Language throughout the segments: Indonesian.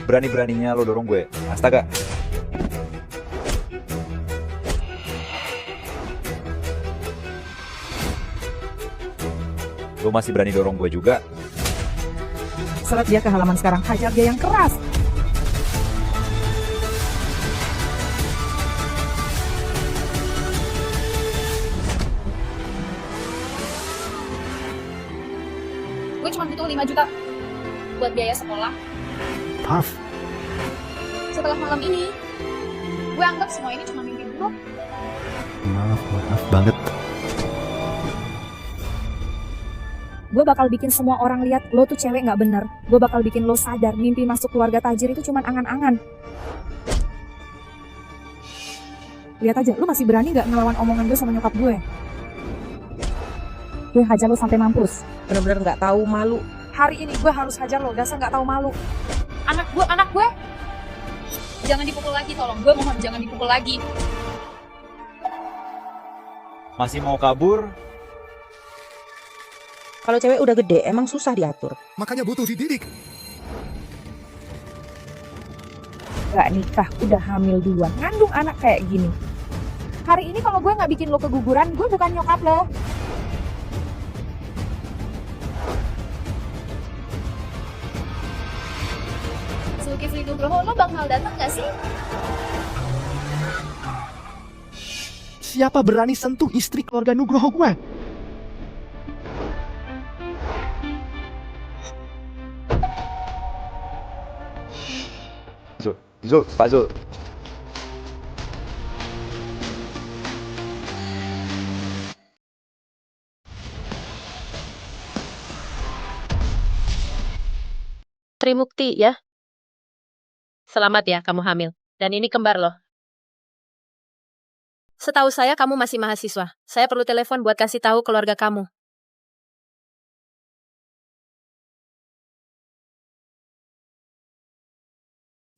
Berani-beraninya lo dorong gue. Astaga. Lo masih berani dorong gue juga? Seret dia ke halaman sekarang, hajar dia yang keras. Gue cuma butuh 5 juta buat biaya sekolah. Maaf, Setelah malam ini, gue anggap semua ini cuma mimpi buruk. maaf banget. Gue bakal bikin semua orang lihat lo tuh cewek nggak bener. Gue bakal bikin lo sadar mimpi masuk keluarga tajir itu cuma angan-angan. Lihat aja, lo masih berani nggak ngelawan omongan gue sama nyokap gue? Gue hajar lo sampai mampus. Bener-bener nggak tahu malu. Hari ini gue harus hajar lo, dasar nggak tahu malu. Anak gue. Jangan dipukul lagi, tolong. Gue mohon jangan dipukul lagi. Masih mau kabur? Kalau cewek udah gede, emang susah diatur. Makanya butuh dididik. Gak nikah, udah hamil duluan, ngandung anak kayak gini. Hari ini kalau gue nggak bikin lo keguguran, gue bukan nyokap lo. Zulkifli Nugroho, lo bakal datang gak sih? Siapa berani sentuh istri keluarga Nugroho gue? Zul, Pak Zul. Trimukti ya. Selamat ya kamu hamil. Dan ini kembar loh. Setahu saya kamu masih mahasiswa. Saya perlu telepon buat kasih tahu keluarga kamu.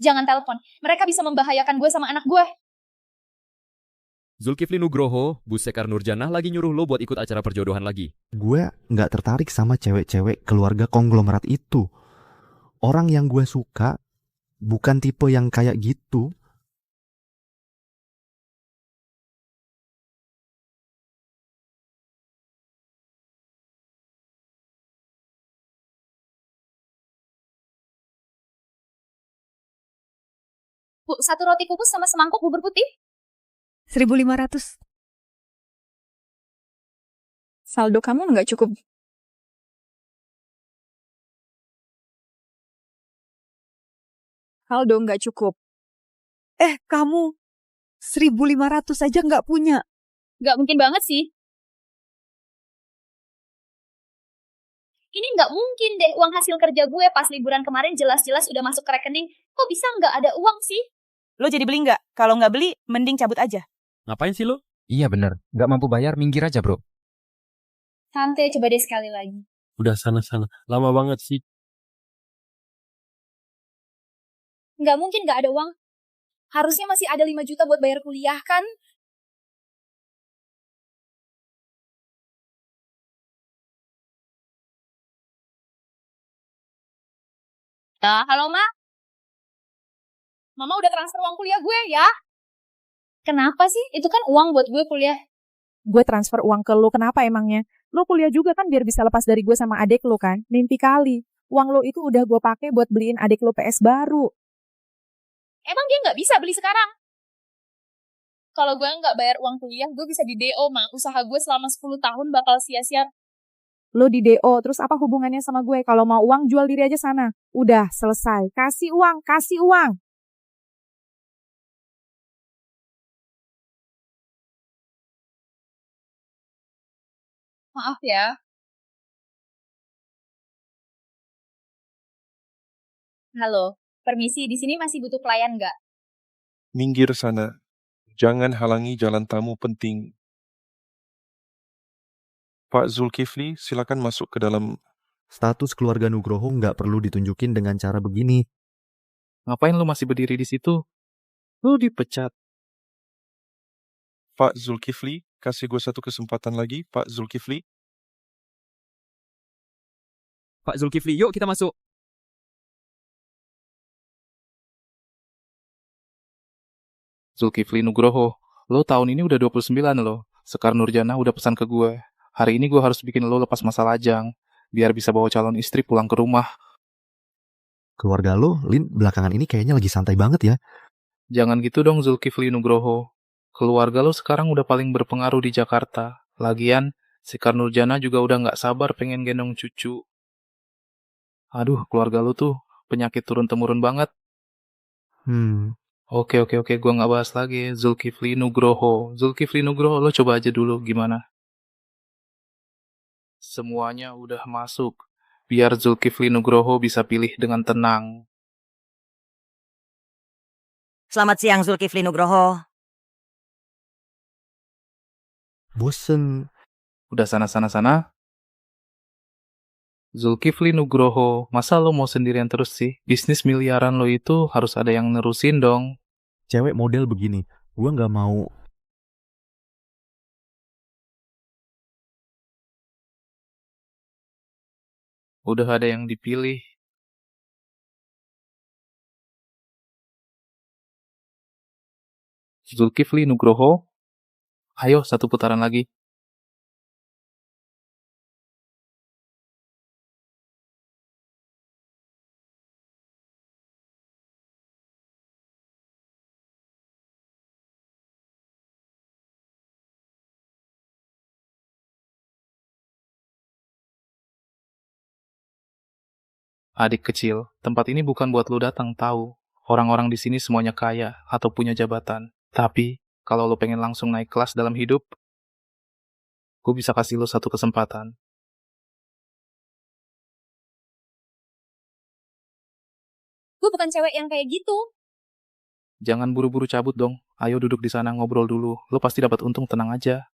Jangan telepon. Mereka bisa membahayakan gue sama anak gue. Zulkifli Nugroho, Bu Sekar Nurjanah lagi nyuruh lo buat ikut acara perjodohan lagi. Gue nggak tertarik sama cewek-cewek keluarga konglomerat itu. Orang yang gue suka bukan tipe yang kayak gitu. Bu, 1 roti kukus sama semangkuk bubur putih. 1.500. Saldo kamu nggak cukup. Saldo nggak cukup. Kamu 1.500 aja nggak punya. Gak mungkin banget sih. Ini nggak mungkin deh, uang hasil kerja gue pas liburan kemarin jelas-jelas udah masuk ke rekening. Kok bisa nggak ada uang sih? Lo jadi beli nggak? Kalau nggak beli, mending cabut aja. Ngapain sih lo? Iya bener, nggak mampu bayar minggir aja bro. Santai, coba deh sekali lagi. Udah sana-sana. Lama banget sih. Nggak mungkin nggak ada uang. Harusnya masih ada 5 juta buat bayar kuliah kan? Halo, Ma? Mama udah transfer uang kuliah gue ya? Kenapa sih? Itu kan uang buat gue kuliah. Gue transfer uang ke lo, kenapa emangnya? Lo kuliah juga kan biar bisa lepas dari gue sama adek lo kan? Mimpi kali. Uang lo itu udah gue pakai buat beliin adek lo PS baru. Emang dia nggak bisa beli sekarang? Kalau gue nggak bayar uang kuliah, gue bisa di DO, Ma. Usaha gue selama 10 tahun bakal sia-sia. Lo di DO, terus apa hubungannya sama gue? Kalau mau uang, jual diri aja sana. Udah, selesai. Kasih uang, kasih uang. Maaf ya. Halo, permisi, di sini masih butuh pelayan nggak? Minggir sana. Jangan halangi jalan tamu penting. Pak Zulkifli, silakan masuk ke dalam. Status keluarga Nugroho nggak perlu ditunjukin dengan cara begini. Ngapain lu masih berdiri di situ? Lu dipecat. Pak Zulkifli, kasih gue satu kesempatan lagi, Pak Zulkifli. Pak Zulkifli, yuk kita masuk. Zulkifli Nugroho, lo tahun ini udah 29 lo. Sekar Nurjana udah pesan ke gue. Hari ini gue harus bikin lo lepas masa lajang, biar bisa bawa calon istri pulang ke rumah. Keluarga lo, Lin, belakangan ini kayaknya lagi santai banget ya. Jangan gitu dong Zulkifli Nugroho. Keluarga lo sekarang udah paling berpengaruh di Jakarta. Lagian, Sekar Nurjana juga udah nggak sabar pengen gendong cucu. Aduh, keluarga lo tuh penyakit turun-temurun banget. Oke, gue nggak bahas lagi. Zulkifli Nugroho, lo coba aja dulu gimana? Semuanya udah masuk. Biar Zulkifli Nugroho bisa pilih dengan tenang. Selamat siang Zulkifli Nugroho. Bosen. Udah sana. Zulkifli Nugroho, masa lo mau sendirian terus sih? Bisnis miliaran lo itu harus ada yang nerusin dong. Cewek model begini, gue nggak mau. Udah ada yang dipilih. Zulkifli Nugroho, ayo satu putaran lagi. Adik kecil, tempat ini bukan buat lo datang, tahu. Orang-orang di sini semuanya kaya atau punya jabatan. Tapi, kalau lo pengen langsung naik kelas dalam hidup, gue bisa kasih lo satu kesempatan. Gue bukan cewek yang kayak gitu. Jangan buru-buru cabut dong. Ayo duduk di sana ngobrol dulu. Lo pasti dapat untung, tenang aja.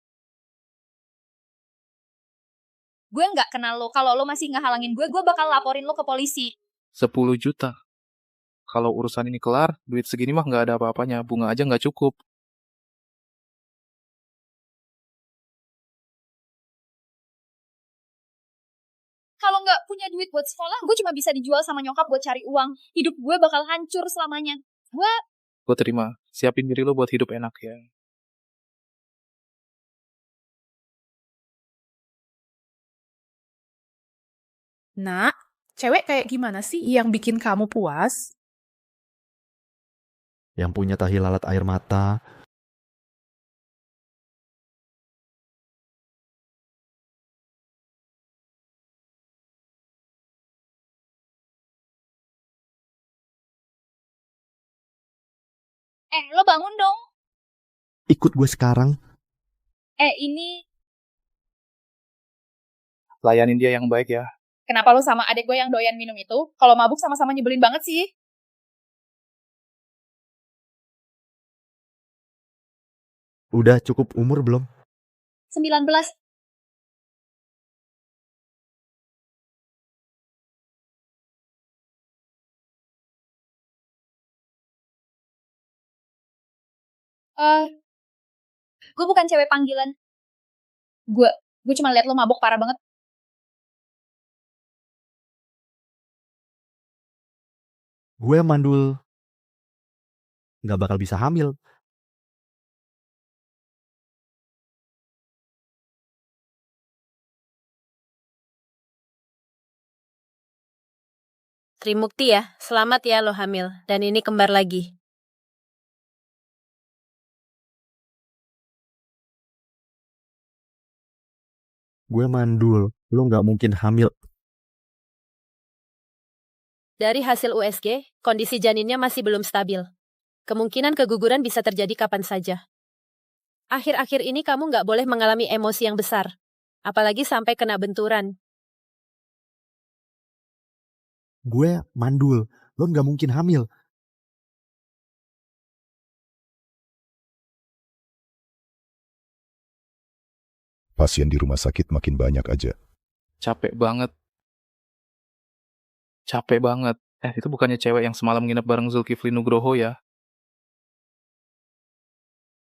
Gue nggak kenal lo. Kalau lo masih ngehalangin gue bakal laporin lo ke polisi. 10 juta. Kalau urusan ini kelar, duit segini mah nggak ada apa-apanya. Bunga aja nggak cukup. Kalau nggak punya duit buat sekolah, gue cuma bisa dijual sama nyokap buat cari uang. Hidup gue bakal hancur selamanya. Gue terima. Siapin diri lo buat hidup enak ya. Nak, cewek kayak gimana sih yang bikin kamu puas? Yang punya tahi lalat air mata. Lo bangun dong. Ikut gue sekarang. Ini Layanin dia yang baik ya. kenapa lo sama adik gue yang doyan minum itu? Kalau mabuk sama-sama nyebelin banget sih. Udah cukup umur belum? 19. Gue bukan cewek panggilan. Gue cuma liat lo mabuk parah banget. Gue mandul. Nggak bakal bisa hamil. Trimukti ya, selamat ya lo hamil. Dan ini kembar lagi. Gue mandul. Lo nggak mungkin hamil. Dari hasil USG, kondisi janinnya masih belum stabil. Kemungkinan keguguran bisa terjadi kapan saja. Akhir-akhir ini kamu nggak boleh mengalami emosi yang besar. Apalagi sampai kena benturan. Gue mandul. Lo nggak mungkin hamil. Pasien di rumah sakit makin banyak aja. Capek banget. Itu bukannya cewek yang semalam nginep bareng Zulkifli Nugroho ya?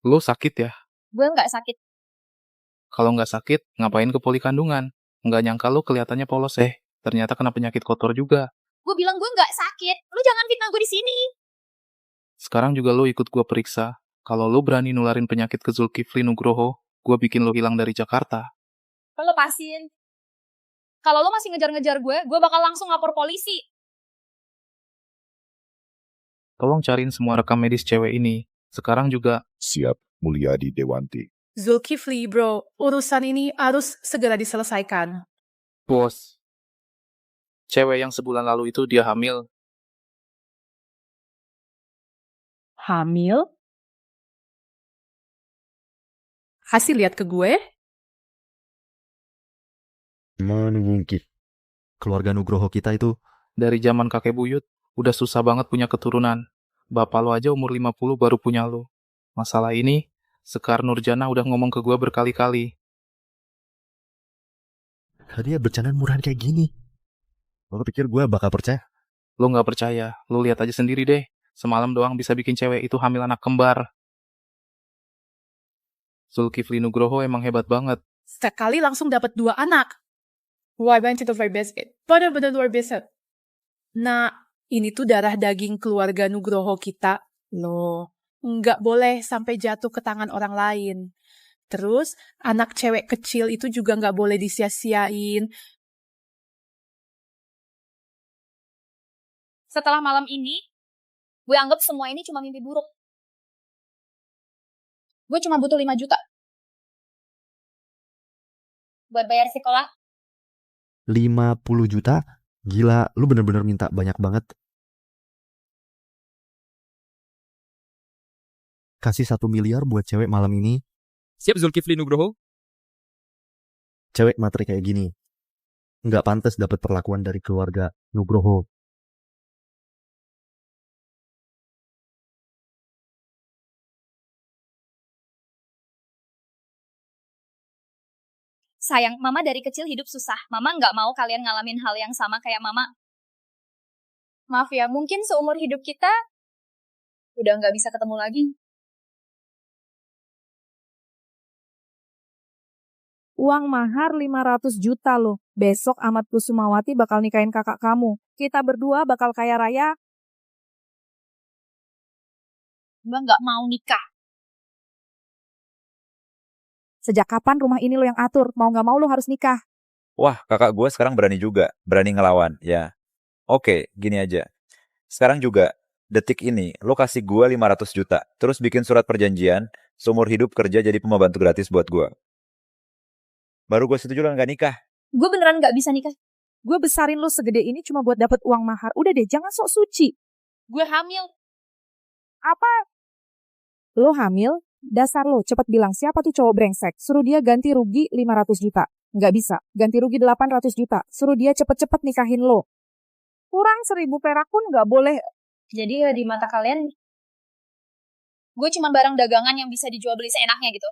Lo sakit ya? Gue nggak sakit. Kalau nggak sakit, ngapain ke poli kandungan? Nggak nyangka lo kelihatannya polos ternyata kena penyakit kotor juga. Gue bilang gue nggak sakit. Lo jangan fitnah gue di sini. Sekarang juga lo ikut gue periksa. Kalau lo berani nularin penyakit ke Zulkifli Nugroho, gue bikin lo hilang dari Jakarta. Lo lepasin. Kalau lo masih ngejar-ngejar gue bakal langsung lapor polisi. Tolong cariin semua rekam medis cewek ini. Sekarang juga. Siap, Mulyadi Dewanti. Zulkifli, bro, urusan ini harus segera diselesaikan. Bos. Cewek yang sebulan lalu itu dia hamil. Hamil? Kasih lihat ke gue. Mana mungkin? Keluarga Nugroho kita itu Dari zaman kakek buyut, udah susah banget punya keturunan. Bapak lo aja umur 50 baru punya lo. Masalah ini, Sekar Nurjana udah ngomong ke gue berkali-kali. dia bercandaan murahan kayak gini. Lo pikir gue bakal percaya? Lo nggak percaya, lo lihat aja sendiri deh. Semalam doang bisa bikin cewek itu hamil anak kembar. Zulkifli Nugroho emang hebat banget. Sekali langsung dapat 2 anak. Wah, banget itu luar biasa. Benar-benar luar biasa. Nah, ini tuh darah daging keluarga Nugroho kita. Loh, nggak boleh sampai jatuh ke tangan orang lain. Terus, anak cewek kecil itu juga nggak boleh disia-siain. Setelah malam ini, gue anggap semua ini cuma mimpi buruk. Gue cuma butuh 5 juta. Buat bayar sekolah. 50 juta? Gila, lu bener-bener minta banyak banget. Kasih 1 miliar buat cewek malam ini. Siap Zulkifli Nugroho? Cewek materi kayak gini nggak pantas dapat perlakuan dari keluarga Nugroho. Sayang, mama dari kecil hidup susah. Mama nggak mau kalian ngalamin hal yang sama kayak mama. Maaf ya, mungkin seumur hidup kita udah nggak bisa ketemu lagi. Uang mahar 500 juta loh. Besok Ahmad Kusumawati bakal nikahin kakak kamu. Kita berdua bakal kaya raya. Gue nggak mau nikah. Sejak kapan rumah ini lo yang atur? Mau nggak mau lo harus nikah. Wah, kakak gue sekarang berani juga. Berani ngelawan, ya. Oke, gini aja. Sekarang juga, detik ini, lo kasih gue 500 juta. Terus bikin surat perjanjian, seumur hidup kerja jadi pembantu gratis buat gue. Baru gue setuju lo nggak nikah. Gue beneran nggak bisa nikah. Gue besarin lo segede ini cuma buat dapet uang mahar. Udah deh, jangan sok suci. Gue hamil. Apa? Lo hamil? Dasar lo, cepet bilang siapa tuh cowok brengsek. Suruh dia ganti rugi 500 juta. Nggak bisa. Ganti rugi 800 juta. Suruh dia cepet-cepet nikahin lo. Kurang 1000 perak pun nggak boleh. Jadi di mata kalian, gue cuma barang dagangan yang bisa dijual beli seenaknya gitu.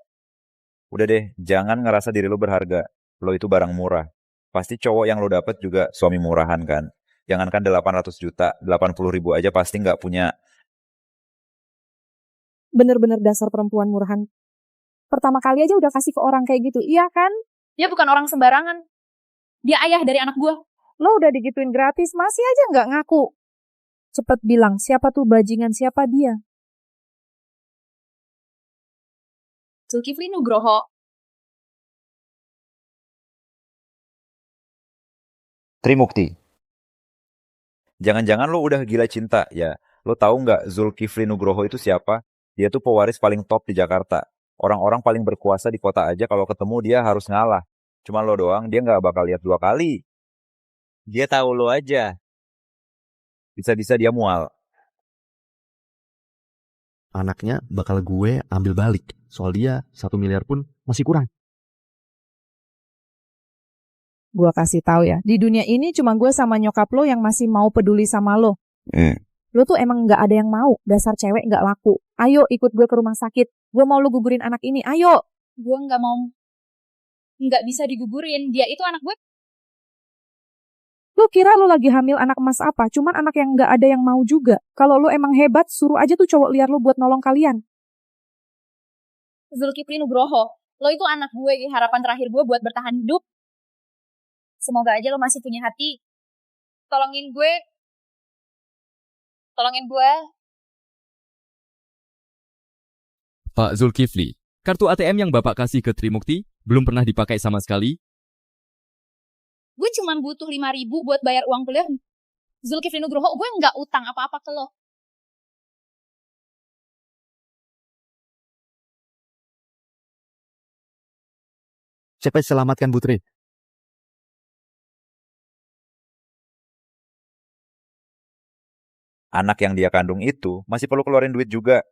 Udah deh, jangan ngerasa diri lo berharga. Lo itu barang murah. Pasti cowok yang lo dapet juga suami murahan kan. Jangankan 800 juta, 80 ribu aja pasti nggak punya. Bener-bener dasar perempuan murahan. Pertama kali aja udah kasih ke orang kayak gitu, iya kan? Dia bukan orang sembarangan. Dia ayah dari anak gue. Lo udah digituin gratis, masih aja nggak ngaku. Cepet bilang, siapa tuh bajingan, siapa dia? Zulkifli Nugroho. Trimukti. Jangan-jangan lo udah gila cinta, ya. Lo tahu nggak Zulkifli Nugroho itu siapa? Dia tuh pewaris paling top di Jakarta. Orang-orang paling berkuasa di kota aja kalau ketemu dia harus ngalah. Cuma lo doang, dia nggak bakal lihat 2 kali. Dia tahu lo aja. Bisa-bisa dia mual. Anaknya bakal gue ambil balik. Soal dia 1 miliar pun masih kurang. Gua kasih tahu ya, di dunia ini cuma gue sama nyokap lo yang masih mau peduli sama lo. Lo tuh emang nggak ada yang mau, dasar cewek nggak laku. Ayo ikut gue ke rumah sakit, gue mau lo gugurin anak ini, ayo. Gue nggak mau. Nggak bisa digugurin, dia itu anak gue. Lo kira lo lagi hamil anak emas apa? Cuman anak yang nggak ada yang mau juga. Kalau lo emang hebat, suruh aja tuh cowok liar lo buat nolong kalian. Zulkifli Nugroho, lo itu anak gue, harapan terakhir gue buat bertahan hidup. Semoga aja lo masih punya hati. Tolongin gue. Tolongin gue. Pak Zulkifli, kartu ATM yang Bapak kasih ke Trimukti belum pernah dipakai sama sekali. Gue cuma butuh 5.000 buat bayar uang kuliah Zulkifli Nugroho. Gue nggak utang apa-apa ke lo. Cepat selamatkan Putri. Anak yang dia kandung itu masih perlu keluarin duit juga.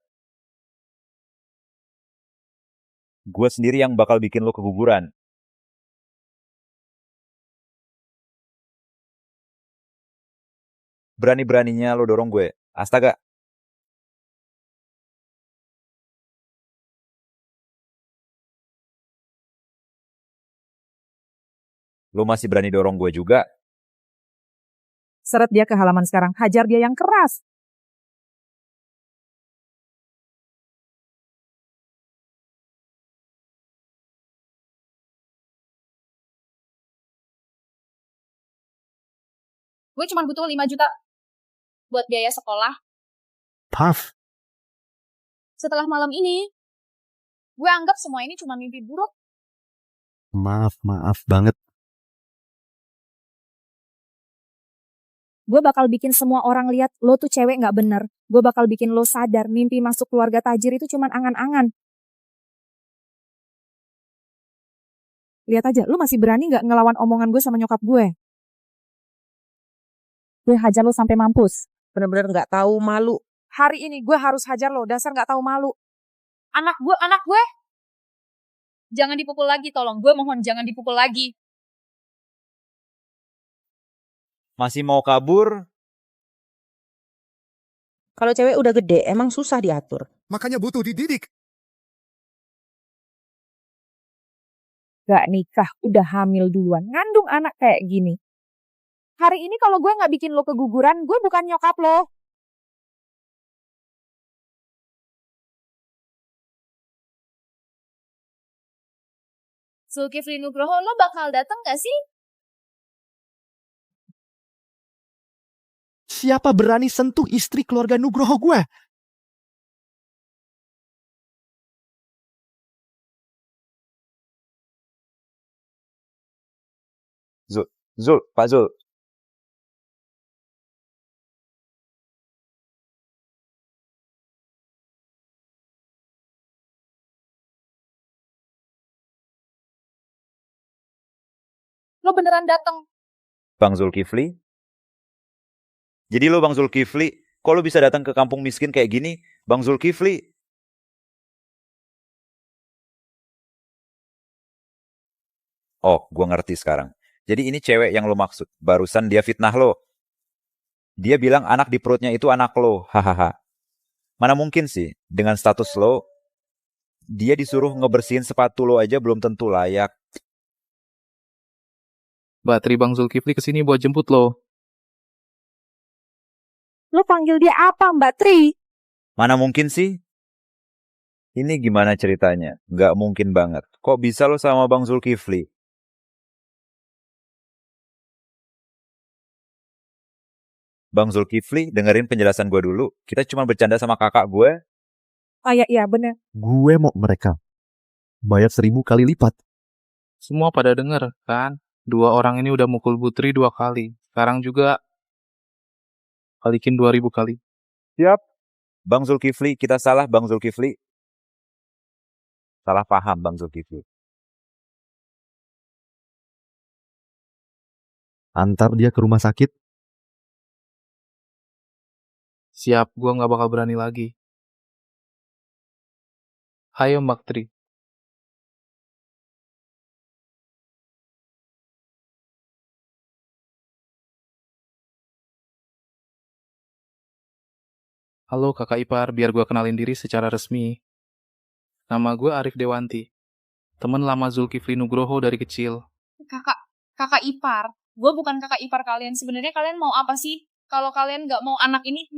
Gue sendiri yang bakal bikin lo keguguran. Berani-beraninya lo dorong gue. Astaga. Lo masih berani dorong gue juga? Seret dia ke halaman sekarang, hajar dia yang keras. Gue cuma butuh 5 juta buat biaya sekolah. Puff. Setelah malam ini, gue anggap semua ini cuma mimpi buruk. Maaf banget. Gue bakal bikin semua orang lihat lo tuh cewek gak bener. Gue bakal bikin lo sadar mimpi masuk keluarga tajir itu cuma angan-angan. Lihat aja, lo masih berani gak ngelawan omongan gue sama nyokap gue? Gue hajar lo sampai mampus. Bener-bener gak tahu malu. Hari ini gue harus hajar lo, dasar gak tahu malu. Anak gue. Jangan dipukul lagi, tolong. Gue mohon jangan dipukul lagi. Masih mau kabur? Kalau cewek udah gede, emang susah diatur. Makanya butuh dididik. Gak nikah, udah hamil duluan, ngandung anak kayak gini. Hari ini kalau gue gak bikin lo keguguran, gue bukan nyokap lo. Zulkifli Nugroho, lo bakal datang gak sih? Siapa berani sentuh istri keluarga Nugroho gue? Pak Zul. Lo beneran datang? Bang Zulkifli? Jadi lo Bang Zulkifli, kok lo bisa datang ke kampung miskin kayak gini? Bang Zulkifli? Oh, gue ngerti sekarang. Jadi ini cewek yang lo maksud. Barusan dia fitnah lo. Dia bilang anak di perutnya itu anak lo. Hahaha. Mana mungkin sih, dengan status lo, dia disuruh ngebersihin sepatu lo aja belum tentu layak. Mbak Tri Bang Zulkifli kesini buat jemput lo. Lo panggil dia apa, Mbak Tri? Mana mungkin sih? Ini gimana ceritanya? Nggak mungkin banget. Kok bisa lo sama Bang Zulkifli? Bang Zulkifli, dengerin penjelasan gue dulu. Kita cuma bercanda sama kakak gue. Oh iya bener. Gue mau mereka bayar 1000 kali lipat. Semua pada denger, kan? 2 orang ini udah mukul Putri 2 kali. Sekarang juga balikin 2000 kali. Siap. Bang Zulkifli, kita salah Bang Zulkifli. Salah paham Bang Zulkifli. Antar dia ke rumah sakit. Siap, gue gak bakal berani lagi. Hayo Mbak Tri. Halo kakak ipar, biar gue kenalin diri secara resmi. Nama gue Arif Dewanti. Temen lama Zulkifli Nugroho dari kecil. Kakak ipar. Gue bukan kakak ipar kalian. Sebenarnya kalian mau apa sih? Kalau kalian gak mau anak ini?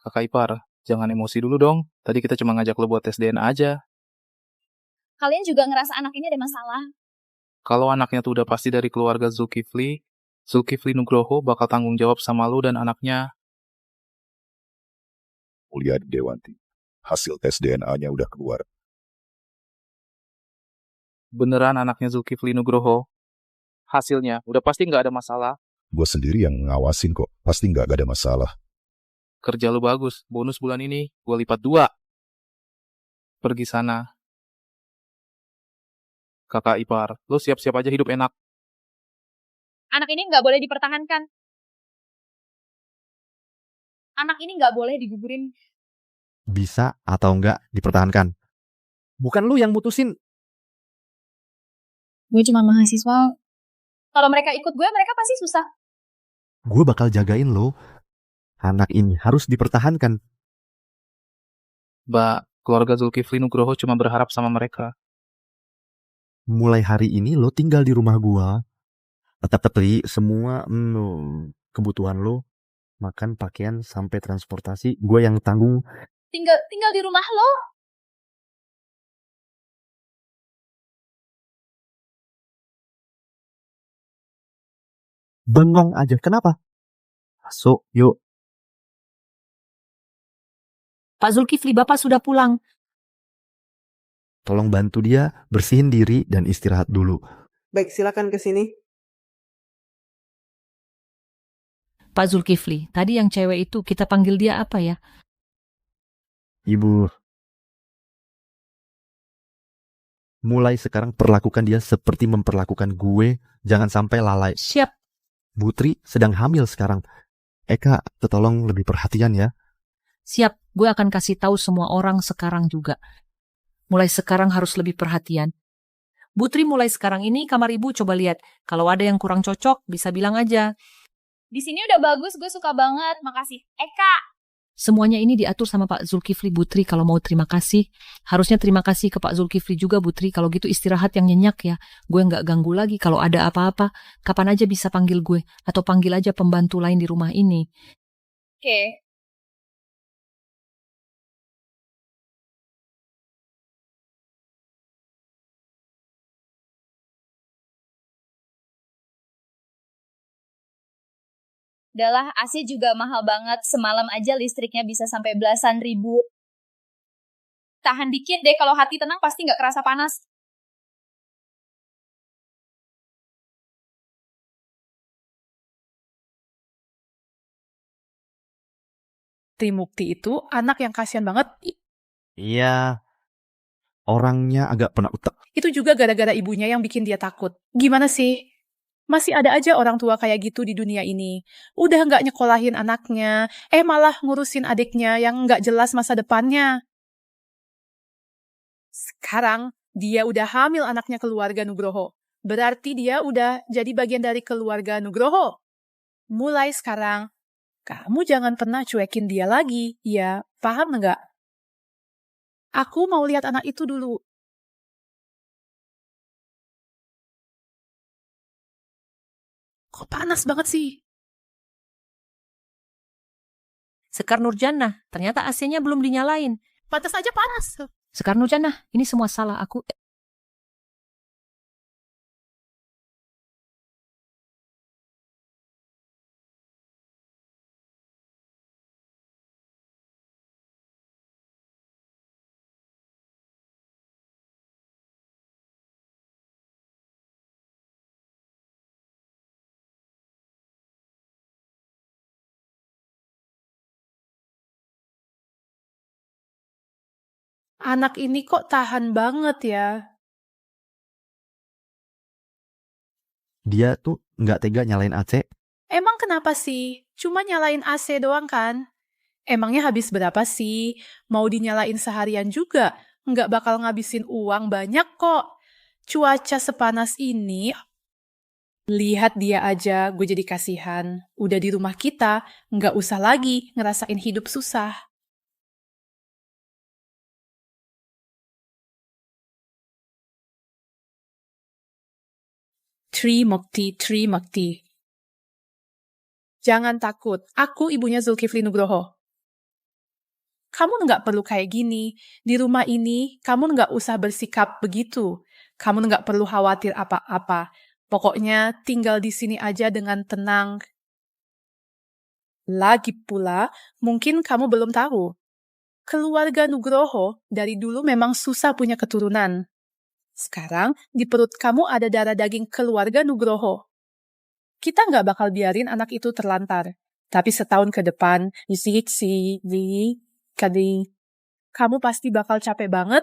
Kakak ipar, jangan emosi dulu dong. Tadi kita cuma ngajak lo buat tes DNA aja. Kalian juga ngerasa anak ini ada masalah. Kalau anaknya tuh udah pasti dari keluarga Zulkifli Nugroho bakal tanggung jawab sama lo dan anaknya. Mulia Dewanti. Hasil tes DNA-nya udah keluar. Beneran anaknya Zulkifli Nugroho. Hasilnya udah pasti nggak ada masalah. Gue sendiri yang ngawasin kok. Pasti nggak ada masalah. Kerja lu bagus. Bonus bulan ini gue lipat 2. Pergi sana. Kakak ipar, lu siap-siap aja hidup enak. Anak ini nggak boleh dipertahankan. Anak ini nggak boleh digugurin. Bisa atau enggak dipertahankan. Bukan lu yang mutusin. Gue cuma mahasiswa. Kalau mereka ikut gue, mereka pasti susah. Gue bakal jagain lo. Anak ini harus dipertahankan. Mbak, keluarga Zulkifli Nugroho cuma berharap sama mereka. Mulai hari ini lo tinggal di rumah gua. Tetap-tetap semua kebutuhan lo, makan, pakaian, sampai transportasi, gue yang tanggung. Tinggal di rumah lo. Bengong aja, kenapa? Masuk, yuk. Pak Zulkifli, Bapak sudah pulang. Tolong bantu dia bersihin diri dan istirahat dulu. Baik, silakan ke sini. Pak Zulkifli, tadi yang cewek itu kita panggil dia apa ya? Ibu, mulai sekarang perlakukan dia seperti memperlakukan gue. Jangan sampai lalai. Siap. Putri sedang hamil sekarang. Eka, tolong lebih perhatian ya. Siap, gue akan kasih tahu semua orang sekarang juga. Mulai sekarang harus lebih perhatian. Putri, mulai sekarang ini kamar ibu coba lihat. Kalau ada yang kurang cocok, bisa bilang aja. Di sini udah bagus, gue suka banget. Makasih. Eka. Semuanya ini diatur sama Pak Zulkifli. Putri, kalau mau terima kasih, harusnya terima kasih ke Pak Zulkifli juga, Putri. Kalau gitu istirahat yang nyenyak ya. Gue nggak ganggu lagi. Kalau ada apa-apa, kapan aja bisa panggil gue. Atau panggil aja pembantu lain di rumah ini. Oke. Udahlah, AC juga mahal banget. Semalam aja listriknya bisa sampai belasan ribu. Tahan dikit deh, kalau hati tenang pasti nggak kerasa panas. Trimukti itu anak yang kasihan banget. Iya, orangnya agak penakut. Itu juga gara-gara ibunya yang bikin dia takut. Gimana sih? Masih ada aja orang tua kayak gitu di dunia ini. Udah nggak nyekolahin anaknya, malah ngurusin adiknya yang nggak jelas masa depannya. Sekarang dia udah hamil anaknya keluarga Nugroho. Berarti dia udah jadi bagian dari keluarga Nugroho. Mulai sekarang, kamu jangan pernah cuekin dia lagi, ya paham nggak? Aku mau lihat anak itu dulu. Kok panas banget sih? Sekar Nurjannah, ternyata AC-nya belum dinyalain. Pantas aja panas. Sekar Nurjannah, ini semua salah aku. Anak ini kok tahan banget ya? Dia tuh nggak tega nyalain AC. Emang kenapa sih? Cuma nyalain AC doang kan? Emangnya habis berapa sih? Mau dinyalain seharian juga? Nggak bakal ngabisin uang banyak kok. Cuaca sepanas ini, lihat dia aja, gue jadi kasihan. Udah di rumah kita, nggak usah lagi ngerasain hidup susah. Trimukti. Jangan takut, aku ibunya Zulkifli Nugroho. Kamu nggak perlu kayak gini. Di rumah ini, kamu nggak usah bersikap begitu. Kamu nggak perlu khawatir apa-apa. Pokoknya tinggal di sini aja dengan tenang. Lagi pula, mungkin kamu belum tahu. Keluarga Nugroho dari dulu memang susah punya keturunan. Sekarang di perut kamu ada darah daging keluarga Nugroho. Kita nggak bakal biarin anak itu terlantar. Tapi setahun ke depan, kamu pasti bakal capek banget.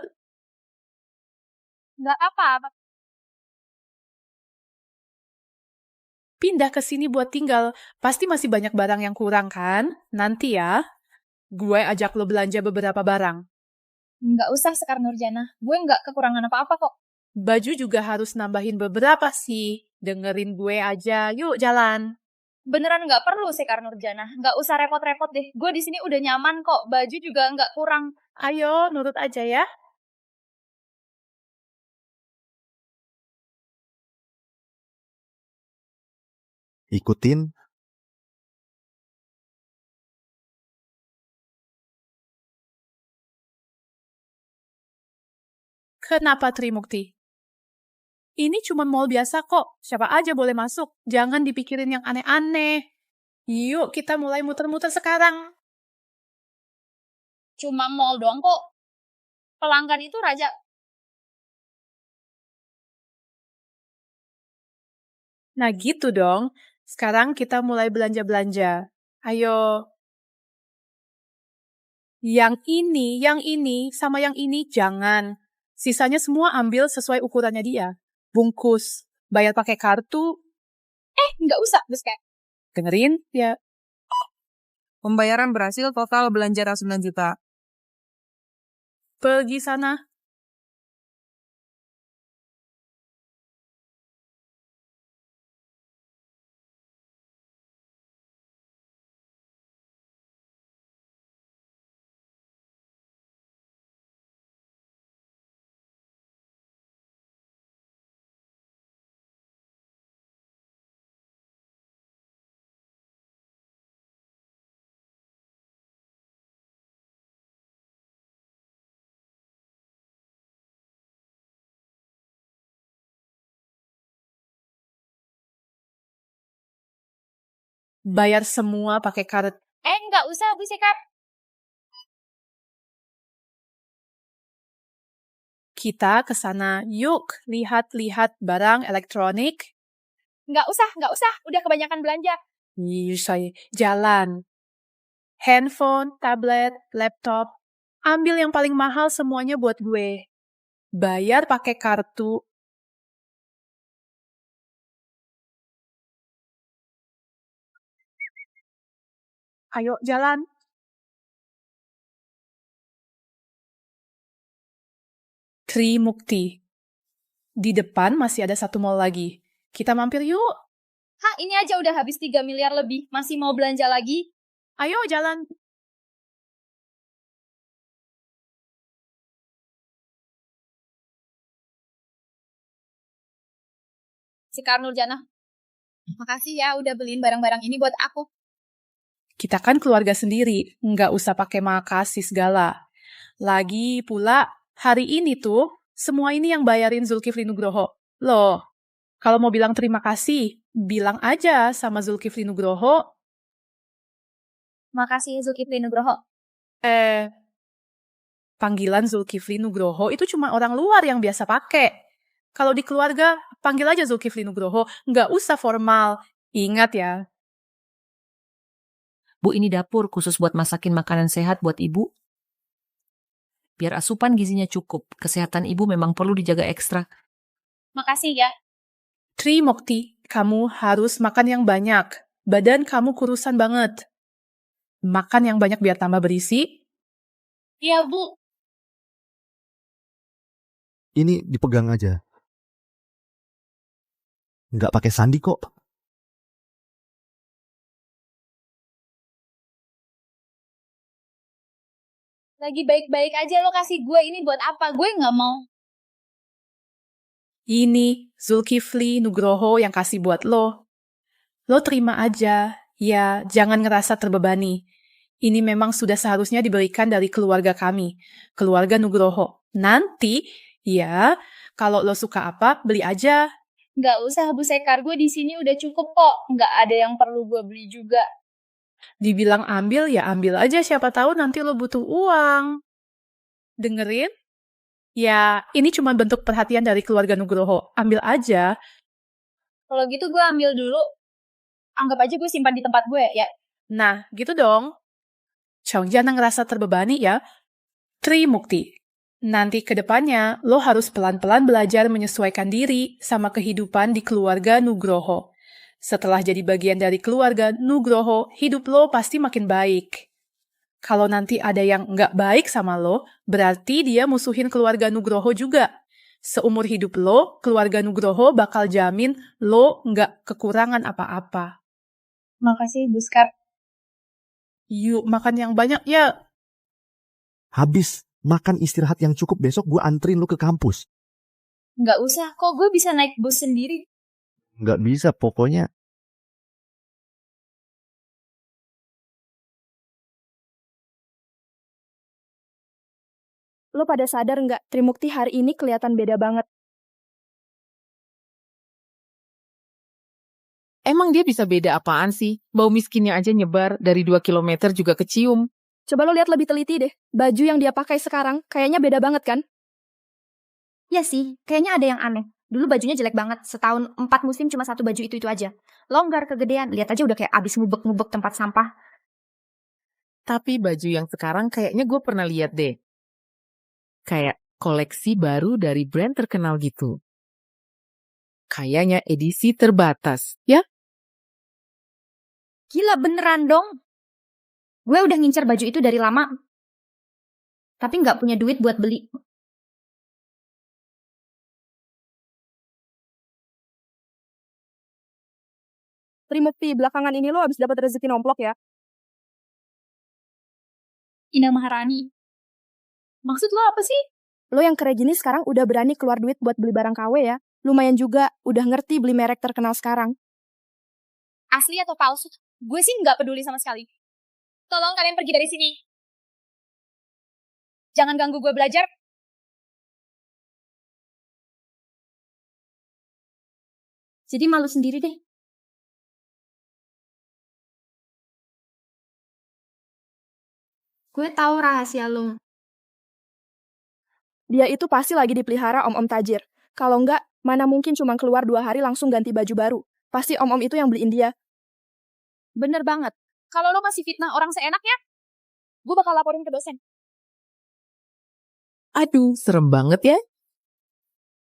Nggak apa-apa. Pindah ke sini buat tinggal. Pasti masih banyak barang yang kurang kan? Nanti ya, gue ajak lo belanja beberapa barang. Nggak usah, Sekar Nurjana. Gue nggak kekurangan apa-apa kok. Baju juga harus nambahin beberapa sih. Dengerin gue aja, yuk jalan. Beneran nggak perlu, Sekar Nurjana. Nggak usah repot-repot deh. Gue di sini udah nyaman kok. Baju juga nggak kurang. Ayo, nurut aja ya. Ikutin. Kenapa Trimukti? Ini cuma mall biasa kok. Siapa aja boleh masuk. Jangan dipikirin yang aneh-aneh. Yuk, kita mulai muter-muter sekarang. Cuma mall doang kok. Pelanggan itu raja. Nah gitu dong. Sekarang kita mulai belanja-belanja. Ayo. Yang ini, sama yang ini jangan. Sisanya semua ambil sesuai ukurannya dia. Bungkus. Bayar pakai kartu. Nggak usah, Buska. Dengerin, ya. Pembayaran berhasil, total belanja 9 juta. Pergi sana. Bayar semua pakai kartu. Nggak usah, Bu Sekar. Kita ke sana. Yuk, lihat-lihat barang elektronik. Nggak usah. Udah kebanyakan belanja. Saya jalan. Handphone, tablet, laptop. Ambil yang paling mahal semuanya buat gue. Bayar pakai kartu. Ayo, jalan. Trimukti. Di depan masih ada satu mall lagi. Kita mampir yuk. Hah, ini aja udah habis 3 miliar lebih. Masih mau belanja lagi? Ayo, jalan. Sekar Nurjana. Makasih ya udah beliin barang-barang ini buat aku. Kita kan keluarga sendiri. Nggak usah pakai makasih segala. Lagi pula, hari ini tuh, semua ini yang bayarin Zulkifli Nugroho. Loh, kalau mau bilang terima kasih, bilang aja sama Zulkifli Nugroho. Makasih Zulkifli Nugroho. Panggilan Zulkifli Nugroho itu cuma orang luar yang biasa pakai. Kalau di keluarga, panggil aja Zulkifli Nugroho. Nggak usah formal. Ingat ya. Bu, ini dapur khusus buat masakin makanan sehat buat ibu. Biar asupan gizinya cukup. Kesehatan ibu memang perlu dijaga ekstra. Makasih ya. Trimukti, kamu harus makan yang banyak. Badan kamu kurusan banget. Makan yang banyak biar tambah berisi. Iya, Bu. Ini dipegang aja. Nggak pakai sandi kok. Lagi baik-baik aja lo kasih gue ini buat apa? Gue nggak mau. Ini Zulkifli Nugroho yang kasih buat lo. Lo terima aja. Ya, jangan ngerasa terbebani. Ini memang sudah seharusnya diberikan dari keluarga kami. Keluarga Nugroho. Nanti, ya, kalau lo suka apa, beli aja. Nggak usah, Bu Sekar. Gue di sini udah cukup kok. Nggak ada yang perlu gue beli juga. Dibilang ambil ya ambil aja, siapa tahu nanti lo butuh uang. Dengerin? Ya, ini cuma bentuk perhatian dari keluarga Nugroho. Ambil aja. Kalau gitu gue ambil dulu. Anggap aja gue simpan di tempat gue ya. Nah, gitu dong. Chong, jangan ngerasa terbebani ya. Trimukti. Nanti ke depannya, lo harus pelan-pelan belajar menyesuaikan diri sama kehidupan di keluarga Nugroho. Setelah jadi bagian dari keluarga Nugroho, hidup lo pasti makin baik. Kalau nanti ada yang nggak baik sama lo, berarti dia musuhin keluarga Nugroho juga. Seumur hidup lo, keluarga Nugroho bakal jamin lo nggak kekurangan apa-apa. Makasih, Buskar. Yuk, makan yang banyak ya. Habis makan istirahat yang cukup, besok gue anterin lo ke kampus. Nggak usah, kok gue bisa naik bus sendiri. Nggak bisa, pokoknya. Lo pada sadar nggak, Trimukti hari ini kelihatan beda banget. Emang dia bisa beda apaan sih? Bau miskinnya aja nyebar, dari 2 kilometer juga kecium. Coba lo lihat lebih teliti deh. Baju yang dia pakai sekarang kayaknya beda banget kan? Ya sih, kayaknya ada yang aneh. Dulu bajunya jelek banget, setahun 4 musim cuma satu baju itu aja. Longgar, kegedean, lihat aja udah kayak abis ngubek-ngubek tempat sampah. Tapi baju yang sekarang kayaknya gue pernah lihat deh. Kayak koleksi baru dari brand terkenal gitu. Kayaknya edisi terbatas, ya? Gila beneran dong. Gue udah ngincer baju itu dari lama. Tapi nggak punya duit buat beli. Trimukti, belakangan ini lo habis dapat rezeki nomplok ya? Indah Maharani. Maksud lo apa sih? Lo yang keren gini sekarang udah berani keluar duit buat beli barang KW ya? Lumayan juga, udah ngerti beli merek terkenal sekarang. Asli atau palsu? Gue sih nggak peduli sama sekali. Tolong kalian pergi dari sini. Jangan ganggu gue belajar. Jadi malu sendiri deh. Gue tahu rahasia lo. Dia itu pasti lagi dipelihara om-om tajir. Kalau enggak, mana mungkin cuma keluar 2 hari langsung ganti baju baru. Pasti om-om itu yang beliin dia. Bener banget. Kalau lo masih fitnah orang seenaknya, gue bakal laporin ke dosen. Aduh, serem banget ya.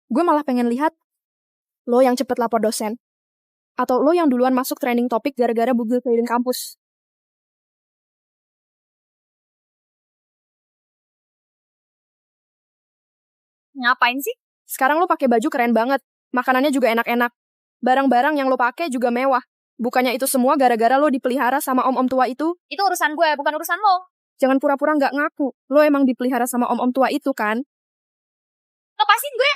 Gue malah pengen lihat lo yang cepet lapor dosen. Atau lo yang duluan masuk trending topik gara-gara bugil keliling kampus. Ngapain sih? Sekarang lo pakai baju keren banget. Makanannya juga enak-enak. Barang-barang yang lo pakai juga mewah. Bukannya itu semua gara-gara lo dipelihara sama om-om tua itu? Itu urusan gue, bukan urusan lo. Jangan pura-pura nggak ngaku. Lo emang dipelihara sama om-om tua itu kan? Lepasin gue.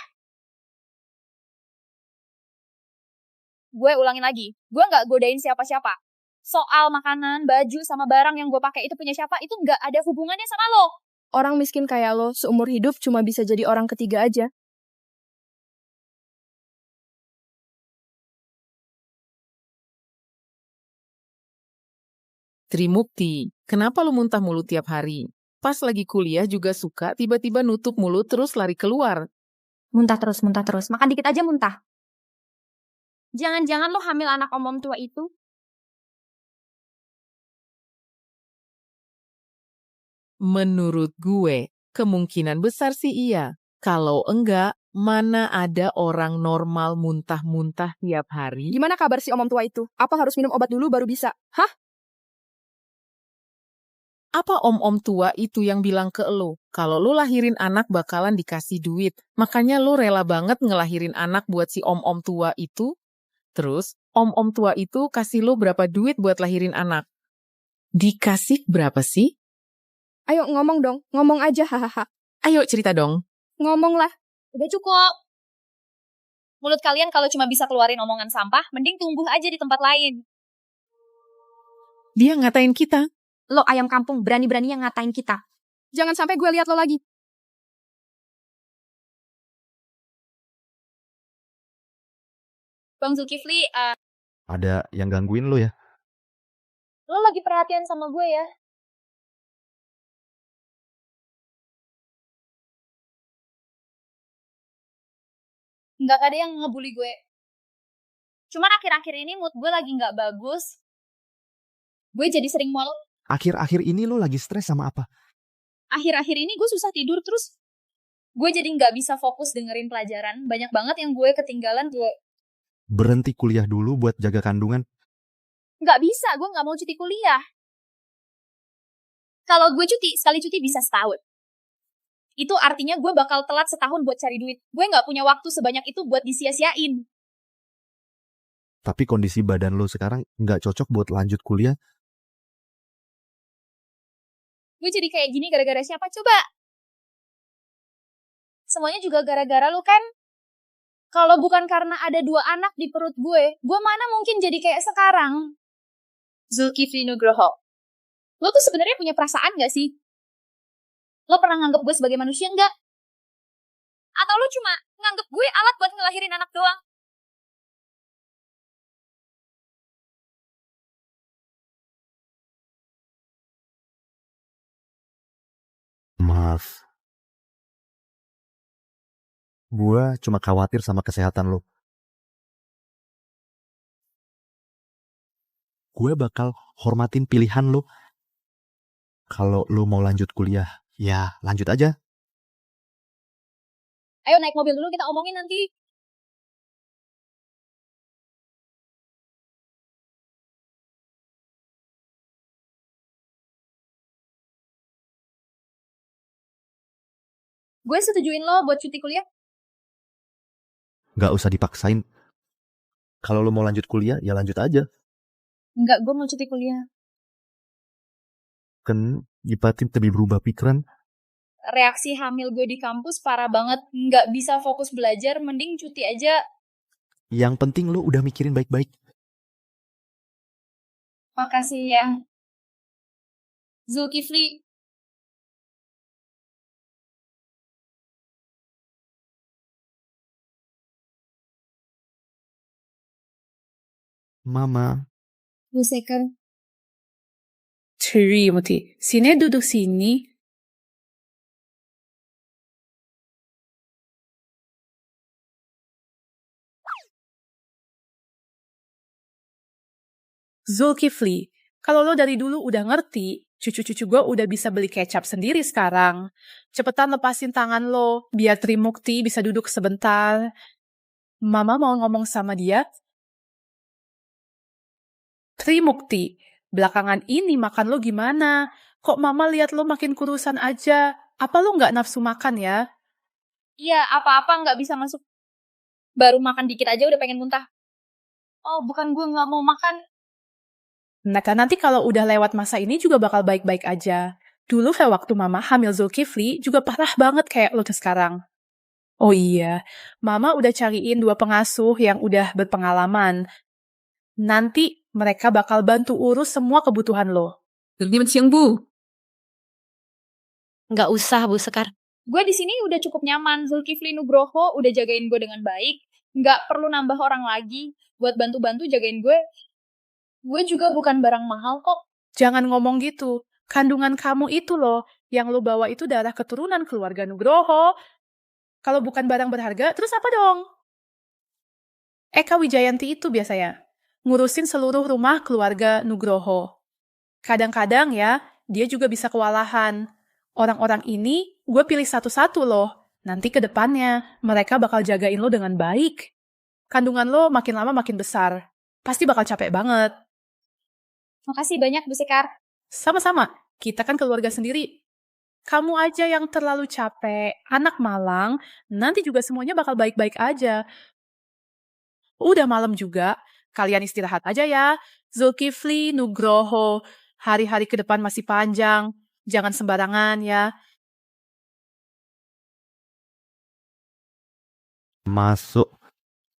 Gue ulangin lagi. Gue nggak godain siapa-siapa. Soal makanan, baju, sama barang yang gue pakai itu punya siapa, itu nggak ada hubungannya sama lo. Orang miskin kayak lo, seumur hidup cuma bisa jadi orang ketiga aja. Trimukti, kenapa lu muntah mulut tiap hari? Pas lagi kuliah juga suka tiba-tiba nutup mulut terus lari keluar. Muntah terus, muntah terus. Makan dikit aja muntah. Jangan-jangan lo hamil anak om-om tua itu? Menurut gue, kemungkinan besar sih iya. Kalau enggak, mana ada orang normal muntah-muntah tiap hari? Gimana kabar si om-om tua itu? Apa harus minum obat dulu baru bisa? Hah? Apa om-om tua itu yang bilang ke lo, kalau lo lahirin anak bakalan dikasih duit, makanya lo rela banget ngelahirin anak buat si om-om tua itu? Terus, om-om tua itu kasih lo berapa duit buat lahirin anak? Dikasih berapa sih? Ayo ngomong dong, ngomong aja hahaha. Ayo cerita dong. Ngomong lah. Udah cukup. Mulut kalian kalau cuma bisa keluarin omongan sampah, mending tumbuh aja di tempat lain. Dia ngatain kita. Lo ayam kampung berani-berani yang ngatain kita. Jangan sampai gue lihat lo lagi. Bang Zulkifli, Ada yang gangguin lo ya? Lo lagi perhatian sama gue ya. Nggak ada yang ngebully gue. Cuman akhir-akhir ini mood gue lagi nggak bagus. Gue jadi sering mual. Akhir-akhir ini lo lagi stres sama apa? Akhir-akhir ini gue susah tidur terus. Gue jadi nggak bisa fokus dengerin pelajaran. Banyak banget yang gue ketinggalan. Gue Berhenti kuliah dulu buat jaga kandungan. nggak bisa. Gue nggak mau cuti kuliah. Kalau gue cuti, sekali cuti bisa setahun. Itu artinya gue bakal telat setahun buat cari duit. Gue nggak punya waktu sebanyak itu buat disia-siain. Tapi kondisi badan lo sekarang nggak cocok buat lanjut kuliah. Gue jadi kayak gini gara-gara siapa coba? Semuanya juga gara-gara lu kan? Kalau bukan karena ada 2 anak di perut gue mana mungkin jadi kayak sekarang? Zulkifli Nugroho, lo tuh sebenarnya punya perasaan gak sih? Lo pernah nganggep gue sebagai manusia nggak? Atau lo cuma nganggep gue alat buat ngelahirin anak doang? Maaf. Gue cuma khawatir sama kesehatan lo. Gue bakal hormatin pilihan lo. Kalau lo mau lanjut kuliah, ya lanjut aja. Ayo naik mobil dulu kita omongin nanti. Gue setujuin lo buat cuti kuliah. Gak usah dipaksain. Kalau lo mau lanjut kuliah, ya lanjut aja. Enggak, gue mau cuti kuliah. Kan tiba-tiba berubah pikiran. Reaksi hamil gue di kampus parah banget. Nggak bisa fokus belajar, mending cuti aja. Yang penting lo udah mikirin baik-baik. Makasih ya, Zulkifli. Mama. Bu Sekar. Trimoti, sini duduk sini. Zulkifli, kalau lo dari dulu udah ngerti, cucu-cucu gue udah bisa beli kecap sendiri sekarang. Cepetan lepasin tangan lo, biar Trimukti bisa duduk sebentar. Mama mau ngomong sama dia. Trimukti, belakangan ini makan lo gimana? Kok mama lihat lo makin kurusan aja? Apa lo nggak nafsu makan ya? Iya, apa-apa nggak bisa masuk. Baru makan dikit aja udah pengen muntah. Oh, bukan gue nggak mau makan. Nah, nanti kalau udah lewat masa ini juga bakal baik-baik aja. Dulu waktu mama hamil Zulkifli juga parah banget kayak lo sekarang. Oh iya, mama udah cariin 2 pengasuh yang udah berpengalaman. Nanti mereka bakal bantu urus semua kebutuhan lo. Selamat siang, Bu. Nggak usah, Bu Sekar. Gue di sini udah cukup nyaman. Zulkifli Nugroho udah jagain gue dengan baik. Nggak perlu nambah orang lagi buat bantu-bantu jagain gue. Gue juga bukan barang mahal kok. Jangan ngomong gitu. Kandungan kamu itu loh, yang lo bawa itu darah keturunan keluarga Nugroho. Kalau bukan barang berharga, terus apa dong? Eka Wijayanti itu biasanya ngurusin seluruh rumah keluarga Nugroho. Kadang-kadang ya, dia juga bisa kewalahan. Orang-orang ini gue pilih satu-satu loh. Nanti ke depannya, mereka bakal jagain lo dengan baik. Kandungan lo makin lama makin besar. Pasti bakal capek banget. Makasih banyak, Bu Sekar. Sama-sama, kita kan keluarga sendiri. Kamu aja yang terlalu capek, anak malang, nanti juga semuanya bakal baik-baik aja. Udah malam juga, kalian istirahat aja ya. Zulkifli Nugroho, hari-hari ke depan masih panjang. Jangan sembarangan ya. Masuk.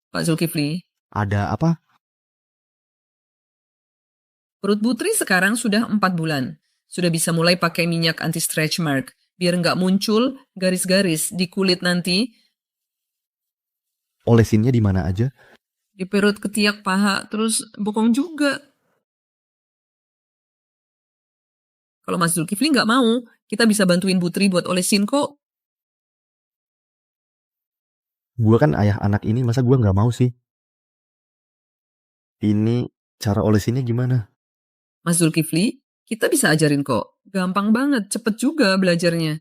Pak Zulkifli, Ada apa? perut Putri sekarang sudah 4 bulan. Sudah bisa mulai pakai minyak anti-stretch mark, biar nggak muncul garis-garis di kulit nanti. Olesinnya di mana aja? Di perut, ketiak, paha, terus bokong juga. Kalau Mas Zulkifli nggak mau, kita bisa bantuin Putri buat olesin kok. Gue kan ayah anak ini, masa gue nggak mau sih? Ini cara olesinnya gimana? Mas Zulkifli, kita bisa ajarin kok. Gampang banget, cepet juga belajarnya.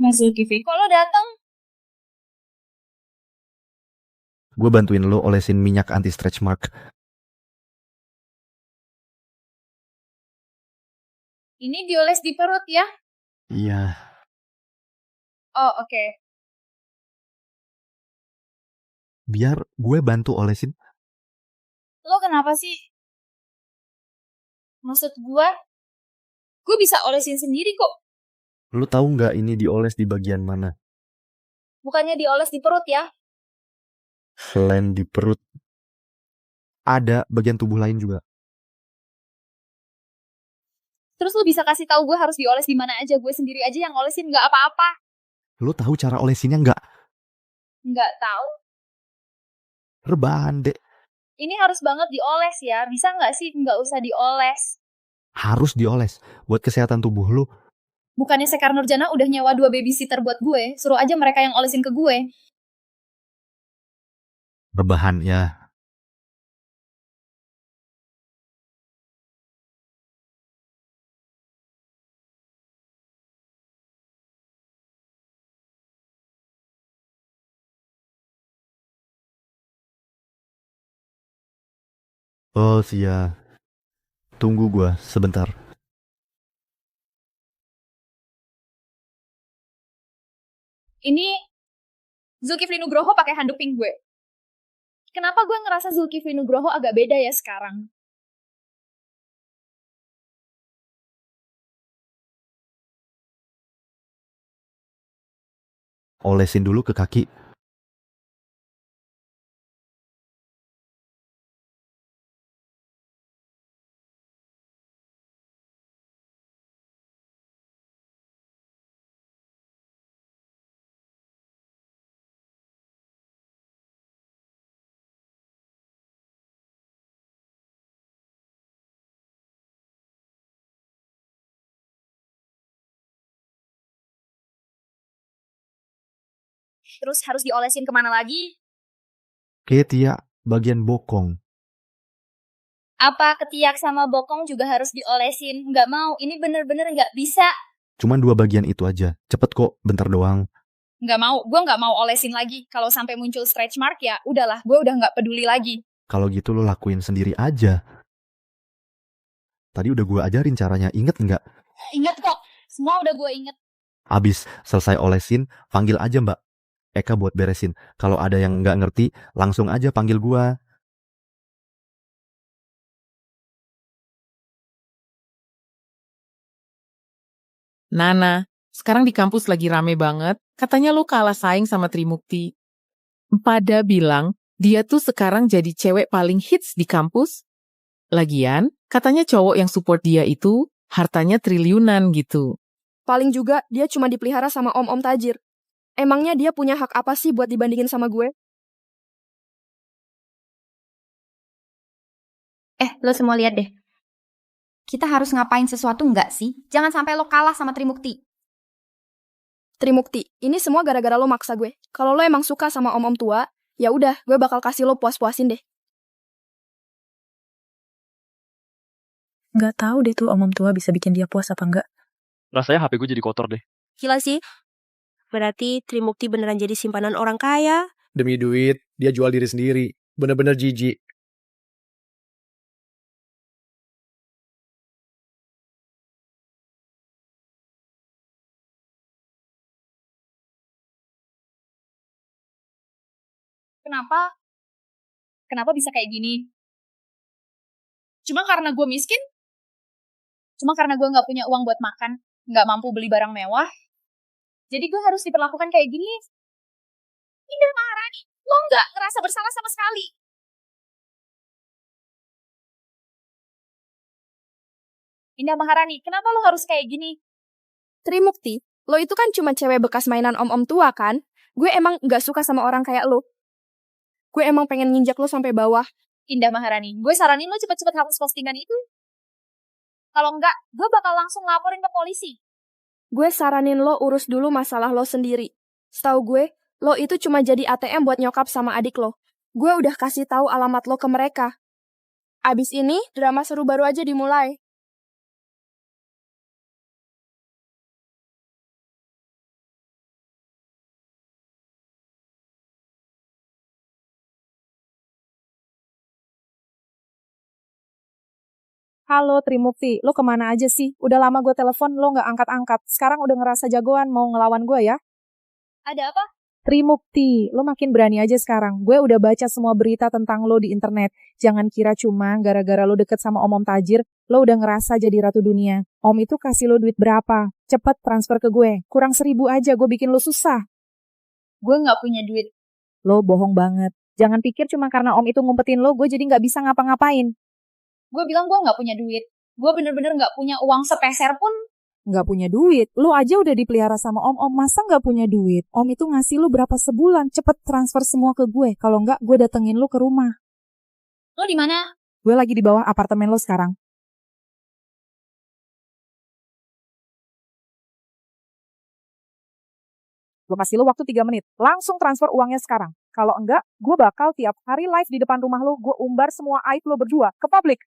Mas Zulkifli, kok lo dateng? Gue bantuin lo olesin minyak anti stretch mark. Ini dioles di perut ya? Iya. Oh, oke. Biar gue bantu olesin. Lo kenapa sih? Maksud gue bisa olesin sendiri kok. Lo tahu nggak ini dioles di bagian mana? Bukannya dioles di perut ya? Selain di perut, ada bagian tubuh lain juga. Terus lo bisa kasih tahu gue harus dioles di mana aja? Gue sendiri aja yang olesin nggak apa-apa. Lo tahu cara olesinnya nggak? Nggak tahu. Rebahan, Dek. Ini harus banget dioles ya. Bisa nggak sih nggak usah dioles? Harus dioles. Buat kesehatan tubuh lo. Bukannya Sekar Nurjana udah nyewa 2 babysitter buat gue? Suruh aja mereka yang olesin ke gue. Rebahan, ya. Oh, Sia. Tunggu gue sebentar. Ini Zulkifli Nugroho pakai handuk pink gue. Kenapa gue ngerasa Zulkifli Nugroho agak beda ya sekarang? Olesin dulu ke kaki. Terus harus diolesin kemana lagi? Tia, bagian bokong. Apa ketiak sama bokong juga harus diolesin? Nggak mau, ini bener-bener nggak bisa. Cuman 2 bagian itu aja. Cepet kok, bentar doang. Nggak mau, gue nggak mau olesin lagi. Kalau sampai muncul stretch mark ya udahlah, gue udah nggak peduli lagi. Kalau gitu lo lakuin sendiri aja. Tadi udah gue ajarin caranya, inget nggak? Ingat kok, semua udah gue inget. Abis selesai olesin, panggil aja Mbak Eka buat beresin. Kalau ada yang nggak ngerti, langsung aja panggil gue. Nana, sekarang di kampus lagi rame banget. Katanya lo kalah saing sama Trimukti. Pada bilang, dia tuh sekarang jadi cewek paling hits di kampus. Lagian, katanya cowok yang support dia itu hartanya triliunan gitu. Paling juga dia cuma dipelihara sama om-om tajir. Emangnya dia punya hak apa sih buat dibandingin sama gue? Lo semua lihat deh. Kita harus ngapain sesuatu nggak sih? Jangan sampai lo kalah sama Trimukti. Trimukti, ini semua gara-gara lo maksa gue. Kalau lo emang suka sama om-om tua, ya udah, gue bakal kasih lo puas-puasin deh. Nggak tahu deh tuh om-om tua bisa bikin dia puas apa enggak. Rasanya HP gue jadi kotor deh. Gila sih. Berarti Trimukti beneran jadi simpanan orang kaya. Demi duit, dia jual diri sendiri. Bener-bener jijik. Kenapa? Kenapa bisa kayak gini? Cuma karena gue miskin? Cuma karena gue gak punya uang buat makan? Gak mampu beli barang mewah? Jadi gue harus diperlakukan kayak gini? Indah Maharani, lo gak ngerasa bersalah sama sekali? Indah Maharani, kenapa lo harus kayak gini? Trimukti, Lo itu kan cuma cewek bekas mainan om-om tua kan? Gue emang gak suka sama orang kayak lo. Gue emang pengen nginjak lo sampai bawah. Indah Maharani, gue saranin lo cepet-cepet hapus postingan itu. Kalau enggak, gue bakal langsung laporin ke polisi. Gue saranin lo urus dulu masalah lo sendiri. Setahu gue, lo itu cuma jadi ATM buat nyokap sama adik lo. Gue udah kasih tahu alamat lo ke mereka. Abis ini, drama seru baru aja dimulai. Halo Trimukti, lo kemana aja sih? Udah lama gue telepon, lo nggak angkat-angkat. Sekarang udah ngerasa jagoan mau ngelawan gue ya? Ada apa? Trimukti, lo makin berani aja sekarang. Gue udah baca semua berita tentang lo di internet. Jangan kira cuma gara-gara lo deket sama om-om tajir, lo udah ngerasa jadi ratu dunia. Om itu kasih lo duit berapa? Cepet transfer ke gue. Kurang 1.000 aja, gue bikin lo susah. Gue nggak punya duit. Lo bohong banget. Jangan pikir cuma karena om itu ngumpetin lo, gue jadi nggak bisa ngapa-ngapain. Gue bilang gue nggak punya duit. Gue bener-bener nggak punya uang sepeser pun. Nggak punya duit? Lo aja udah dipelihara sama om-om, masa nggak punya duit? Om itu ngasih lo berapa sebulan? Cepet transfer semua ke gue. Kalau nggak, gue datengin lo ke rumah. Lo di mana? Gue lagi di bawah apartemen lo sekarang. Gue kasih lo waktu 3 menit. Langsung transfer uangnya sekarang. Kalau enggak, gue bakal tiap hari live di depan rumah lo. Gue umbar semua aib lo berdua ke publik.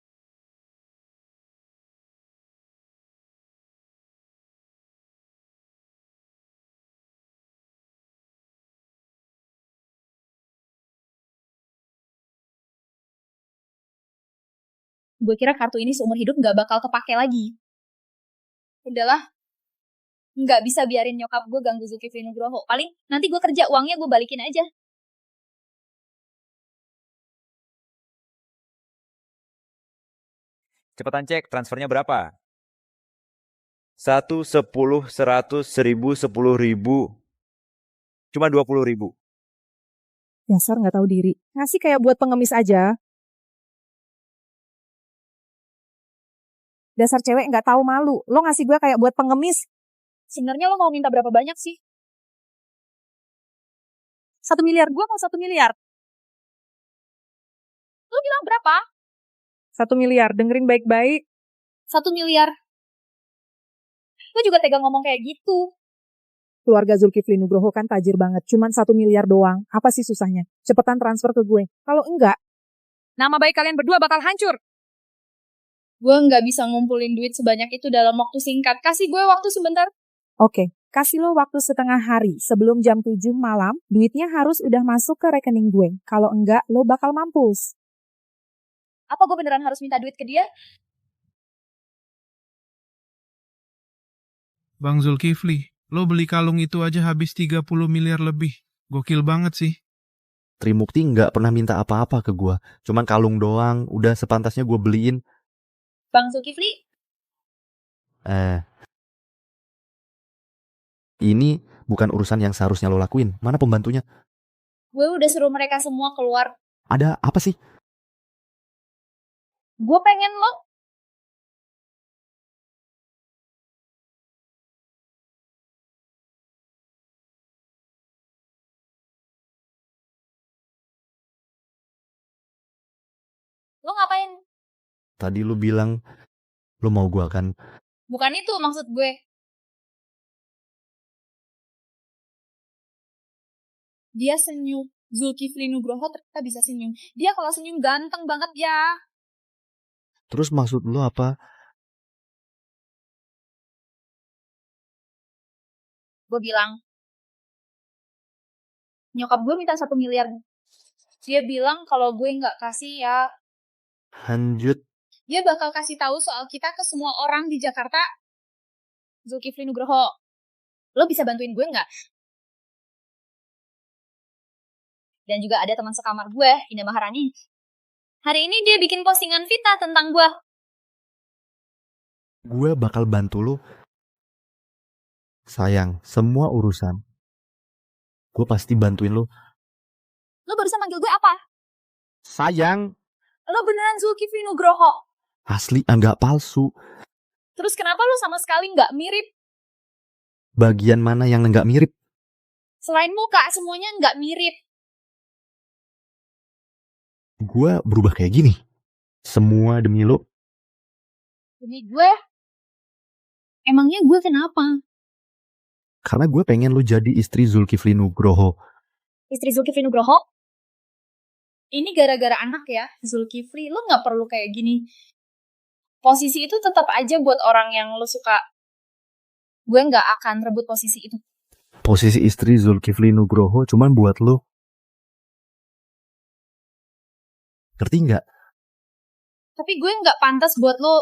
Gue kira kartu ini seumur hidup nggak bakal kepake lagi. Udahlah. Nggak bisa biarin nyokap gue ganggu Zulkifli Nugroho. Paling nanti gue kerja, uangnya gue balikin aja. Cepetan cek, transfernya berapa? 1, 10, 100, 1000, 10.000. Cuma 20.000. Dasar nggak tahu diri. Ngasih kayak buat pengemis aja. Dasar cewek nggak tahu malu. Lo ngasih gue kayak buat pengemis. Sebenarnya lo mau minta berapa banyak sih? 1 miliar, gue mau 1 miliar. Lo bilang berapa? 1 miliar, dengerin baik-baik. 1 miliar. Lo juga tega ngomong kayak gitu. Keluarga Zulkifli Nugroho kan tajir banget, cuman 1 miliar doang. Apa sih susahnya? Cepetan transfer ke gue. Kalau enggak, nama baik kalian berdua bakal hancur. Gue nggak bisa ngumpulin duit sebanyak itu dalam waktu singkat. Kasih gue waktu sebentar. Oke, kasih lo waktu setengah hari. Sebelum jam 7 malam, duitnya harus udah masuk ke rekening gue. Kalau enggak, lo bakal mampus. Apa gue beneran harus minta duit ke dia? Bang Zulkifli, lo beli kalung itu aja habis 30 miliar lebih. Gokil banget sih. Trimukti nggak pernah minta apa-apa ke gue. Cuman kalung doang, udah sepantasnya gue beliin. Bang Zulkifli? Ini bukan urusan yang seharusnya lo lakuin. Mana pembantunya? Gue udah suruh mereka semua keluar. Ada apa sih? Gue pengen lo. Lo ngapain? Tadi lo bilang lo mau gue kan? Bukan itu maksud gue. Dia senyum. Zulkifli Nugroho ternyata bisa senyum. Dia kalau senyum ganteng banget ya. Terus maksud lo apa? Gue bilang, nyokap gue minta 1 miliar. Dia bilang kalau gue nggak kasih ya, Lanjut. dia bakal kasih tahu soal kita ke semua orang di Jakarta. Zulkifli Nugroho, lo bisa bantuin gue nggak? Dan juga ada teman sekamar gue, Indah Maharani. Hari ini dia bikin postingan fitnah tentang gue. Gue bakal bantu lo. Sayang, semua urusan gue pasti bantuin lo. Lo barusan manggil gue apa? Sayang. Lo beneran Zulkifli Nugroho. Asli, enggak palsu. Terus kenapa lo sama sekali nggak mirip? Bagian mana yang nggak mirip? Selain muka, semuanya nggak mirip. Gue berubah kayak gini. Semua demi lo. Demi gue? Emangnya gue kenapa? Karena gue pengen lo jadi istri Zulkifli Nugroho. Istri Zulkifli Nugroho? Ini gara-gara anak ya, Zulkifli. Lo nggak perlu kayak gini. Posisi itu tetap aja buat orang yang lo suka. Gue nggak akan rebut posisi itu. Posisi istri Zulkifli Nugroho cuman buat lo. Ngerti nggak? Tapi gue nggak pantas buat lo.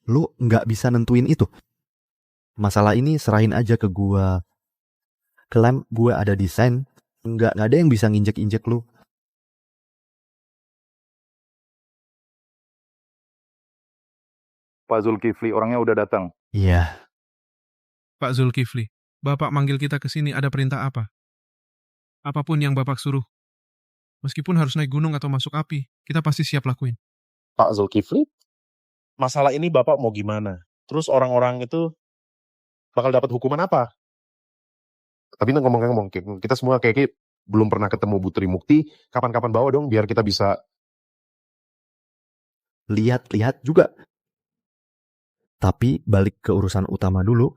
Lo nggak bisa nentuin itu. Masalah ini serahin aja ke gue. Klaim gue ada desain. Nggak ada yang bisa nginjek-injek lo. Pak Zulkifli, orangnya udah datang. Iya. Pak Zulkifli, Bapak manggil kita ke sini ada perintah apa? Apapun yang Bapak suruh. Meskipun harus naik gunung atau masuk api, kita pasti siap lakuin. Pak Zulkifli, masalah ini Bapak mau gimana? Terus orang-orang itu bakal dapat hukuman apa? Tapi ngomong-ngomong, kita semua kayak belum pernah ketemu Bu Trimukti. Kapan-kapan bawa dong biar kita bisa lihat-lihat juga. Tapi balik ke urusan utama dulu.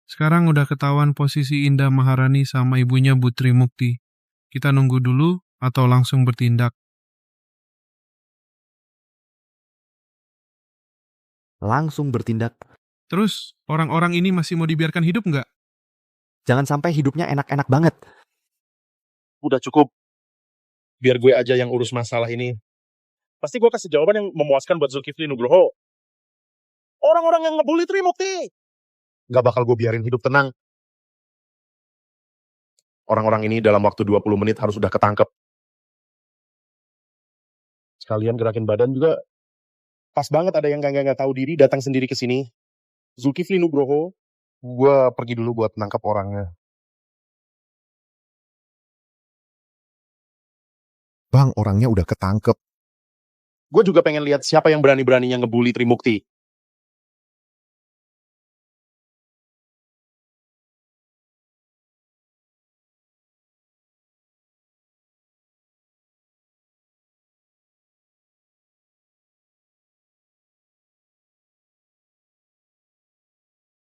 Sekarang udah ketahuan posisi Indah Maharani sama ibunya Bu Trimukti. Kita nunggu dulu atau langsung bertindak? Langsung bertindak. Terus, orang-orang ini masih mau dibiarkan hidup nggak? Jangan sampai hidupnya enak-enak banget. Udah cukup. Biar gue aja yang urus masalah ini. Pasti gue kasih jawaban yang memuaskan buat Zulkifli Nugroho. Orang-orang yang ngebully Trimukti. gak bakal gue biarin hidup tenang. Orang-orang ini dalam waktu 20 menit harus udah ketangkep. Sekalian gerakin badan juga. Pas banget ada yang gak tahu diri datang sendiri ke sini. Zulkifli Nugroho. Gue pergi dulu buat nangkep orangnya. Bang, orangnya udah ketangkep. Gue juga pengen lihat siapa yang berani-beraninya ngebully Trimukti.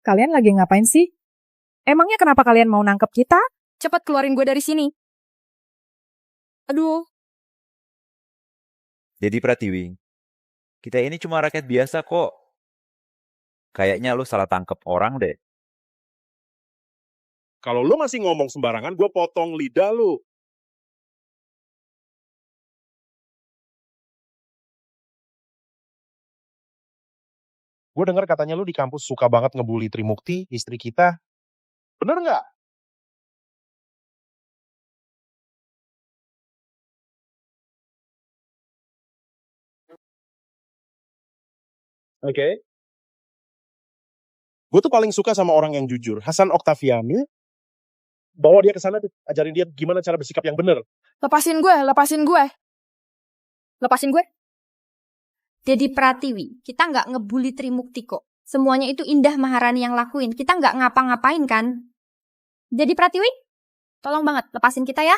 Kalian lagi ngapain sih? Emangnya kenapa kalian mau nangkep kita? Cepet keluarin gue dari sini. Aduh. Dedi Pratiwi, kita ini cuma rakyat biasa kok. Kayaknya lu salah tangkep orang deh. Kalau lu masih ngomong sembarangan, gue potong lidah lu. Gue dengar katanya lu di kampus suka banget ngebully Trimukti, istri kita. Bener nggak? Oke. Gue tuh paling suka sama orang yang jujur. Hasan Oktaviani, bawa dia ke sana, ajarin dia gimana cara bersikap yang bener. Lepasin gue, lepasin gue. Lepasin gue. Dedi Pratiwi, kita nggak ngebully Trimukti kok. Semuanya itu Indah Maharani yang lakuin. Kita nggak ngapa-ngapain kan? Dedi Pratiwi, tolong banget lepasin kita ya.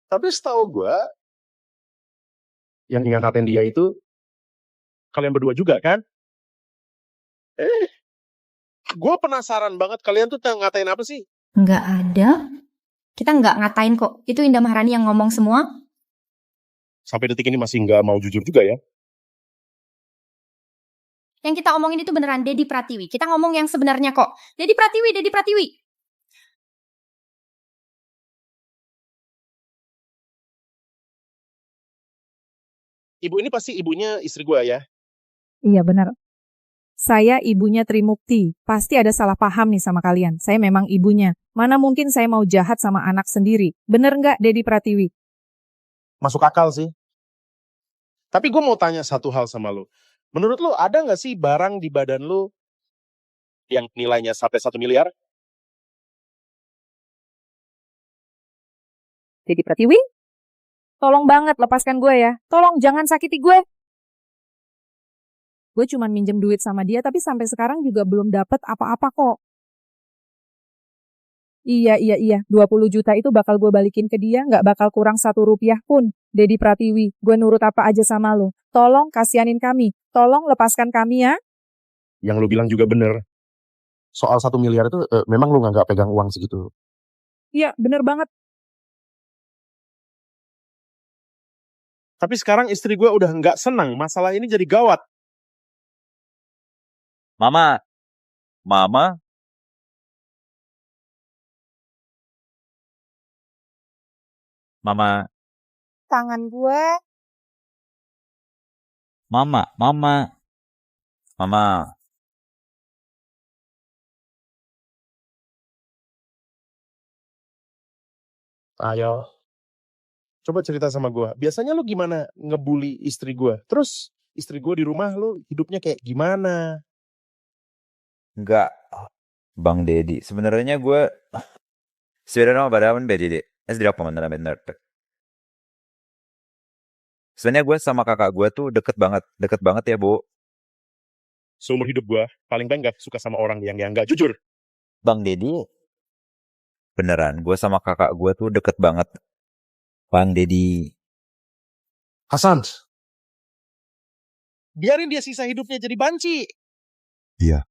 Tapi setahu gue, yang ngatain dia itu kalian berdua juga kan? Gue penasaran banget kalian tuh ngatain apa sih? Nggak ada. Kita nggak ngatain kok. Itu Indah Maharani yang ngomong semua. Sampai detik ini masih nggak mau jujur juga ya? Yang kita omongin itu beneran Dedi Pratiwi. Kita ngomong yang sebenarnya kok. Dedi Pratiwi, Dedi Pratiwi. Ibu ini pasti ibunya istri gue ya? Iya benar. Saya ibunya Trimukti. Pasti ada salah paham nih sama kalian. Saya memang ibunya. Mana mungkin saya mau jahat sama anak sendiri. Bener nggak, Dedi Pratiwi? Masuk akal sih. Tapi gue mau tanya satu hal sama lo. Menurut lo ada nggak sih barang di badan lo yang nilainya sampai 1 miliar? Dedi Pratiwi? Tolong banget lepaskan gue ya. Tolong jangan sakiti gue. Gue cuma minjem duit sama dia tapi sampai sekarang juga belum dapet apa-apa kok. Iya. 20 juta itu bakal gue balikin ke dia, nggak bakal kurang 1 rupiah pun. Dedi Pratiwi, gue nurut apa aja sama lo. Tolong kasihanin kami. Tolong lepaskan kami ya. Yang lu bilang juga bener. Soal 1 miliar itu memang lu nggak pegang uang segitu. Iya, bener banget. Tapi sekarang istri gue udah nggak senang. Masalah ini jadi gawat. Mama. Tangan gue. Mama. Ayo. Coba cerita sama gue. Biasanya lu gimana ngebully istri gue? Terus istri gue di rumah lu hidupnya kayak gimana? Enggak, Bang Dedi. Sebenarnya gue sebenarnya pada apa Dedi? Tidak benar. Sebenarnya gue sama kakak gue tuh deket banget ya Bu. Seumur hidup gue paling banyak gak suka sama orang yang gak jujur. Bang Dedi. Beneran, gue sama kakak gue tuh deket banget. Bang Dedi. Hasan. Biarin dia sisa hidupnya jadi banci. Iya.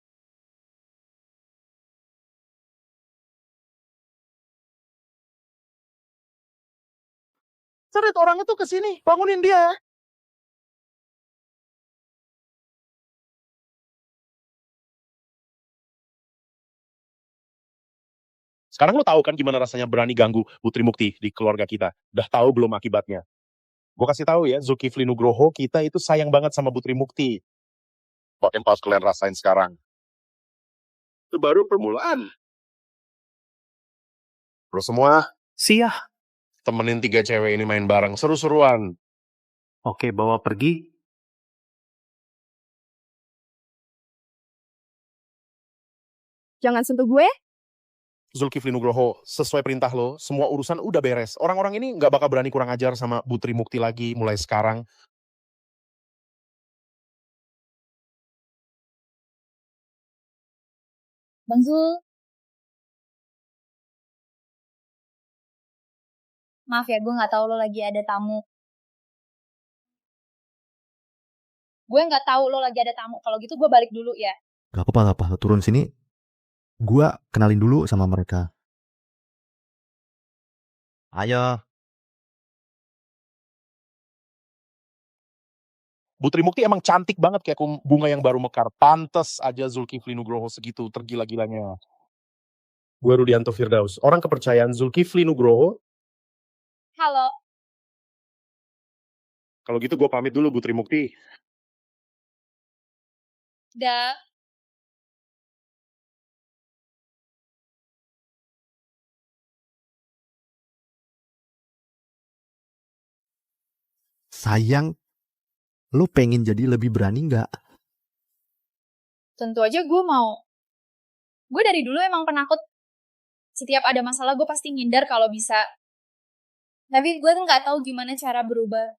Seret orang itu kesini, bangunin dia. Sekarang lo tahu kan gimana rasanya berani ganggu Putri Mukti di keluarga kita. Udah tahu belum akibatnya? Gue kasih tahu ya, Zulkifli Nugroho kita itu sayang banget sama Putri Mukti. Makin pas kalian rasain sekarang. Itu baru permulaan. Lo semua, Siah. temenin 3 cewek ini main bareng, seru-seruan. Oke, bawa pergi. Jangan sentuh gue. Zulkifli Nugroho, sesuai perintah lo, semua urusan udah beres. Orang-orang ini nggak bakal berani kurang ajar sama Putri Mukti lagi mulai sekarang. Bang Zul. Maaf ya, gue nggak tahu lo lagi ada tamu. Gue nggak tahu lo lagi ada tamu. Kalau gitu gue balik dulu ya. Gak apa-apa. Turun sini. Gua kenalin dulu sama mereka. Ayo. Putri Mukti emang cantik banget kayak bunga yang baru mekar. Pantes aja Zulkifli Nugroho segitu tergila-gilanya. Gue Rudianto Firdaus, orang kepercayaan Zulkifli Nugroho. Halo. Kalau gitu gue pamit dulu Putri Mukti. Dah. Sayang, lo pengen jadi lebih berani nggak? Tentu aja gue mau. Gue dari dulu emang penakut. Setiap ada masalah gue pasti ngindar kalau bisa. Tapi gue tuh nggak tahu gimana cara berubah.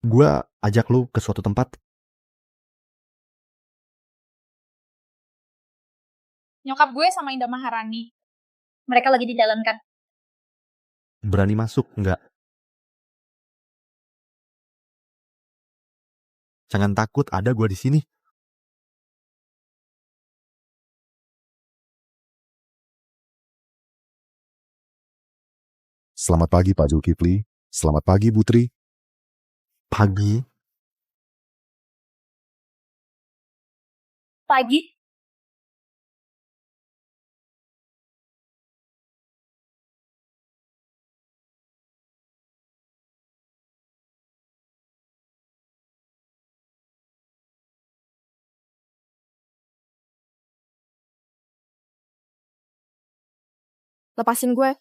Gua ajak lo ke suatu tempat. Nyokap gue sama Indah Maharani. Mereka lagi dijalankan. Berani masuk nggak? Jangan takut, ada gua di sini. Selamat pagi Pak Zulkifli. Selamat pagi Putri. Pagi. Pagi. Lepasin gue.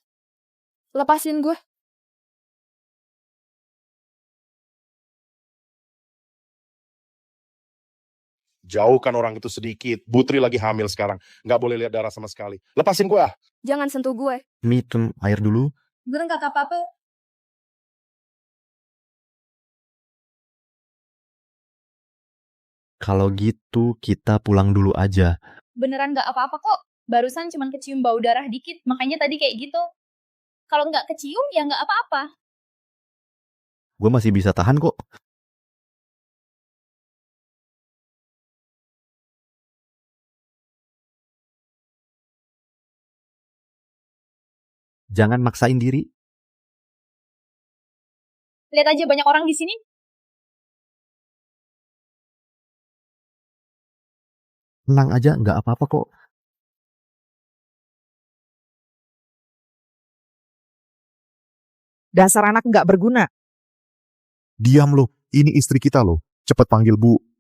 Lepasin gue. Jauhkan orang itu sedikit. Putri lagi hamil sekarang. Nggak boleh lihat darah sama sekali. Lepasin gue ah. Jangan sentuh gue. Minum air dulu. Gue nggak apa-apa. Kalau gitu kita pulang dulu aja. Beneran nggak apa-apa kok. Barusan cuman kecium bau darah dikit. Makanya tadi kayak gitu. Kalau nggak kecium ya nggak apa-apa. Gue masih bisa tahan kok. Jangan maksain diri. Lihat aja banyak orang di sini. Tenang aja, nggak apa-apa kok. Dasar anak nggak berguna. Diam lo, ini istri kita lo. Cepat panggil Bu.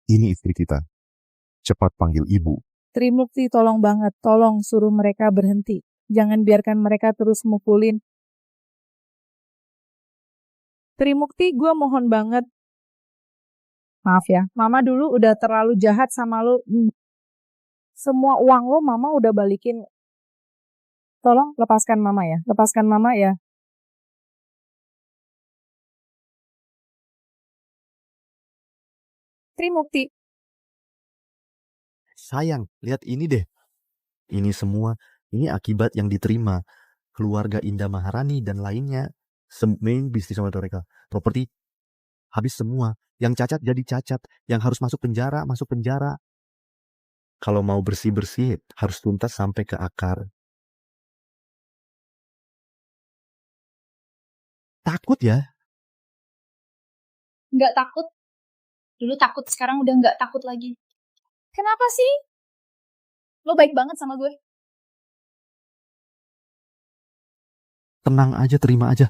Ini istri kita. Cepat panggil Ibu. Trimukti tolong banget, tolong suruh mereka berhenti. Jangan biarkan mereka terus mukulin. Trimukti, gue mohon banget. Maaf ya, Mama dulu udah terlalu jahat sama lo. Semua uang lo Mama udah balikin. Tolong lepaskan Mama ya, lepaskan Mama ya. Trimukti. Sayang, lihat ini deh. Ini semua, ini akibat yang diterima. Keluarga Indah Maharani dan lainnya. Main bisnis sama mereka. Properti, habis semua. Yang cacat jadi cacat. Yang harus masuk penjara, masuk penjara. Kalau mau bersih-bersih, harus tuntas sampai ke akar. Takut ya? Nggak takut. Dulu takut, sekarang udah nggak takut lagi. Kenapa sih? Lo baik banget sama gue. Tenang aja, terima aja.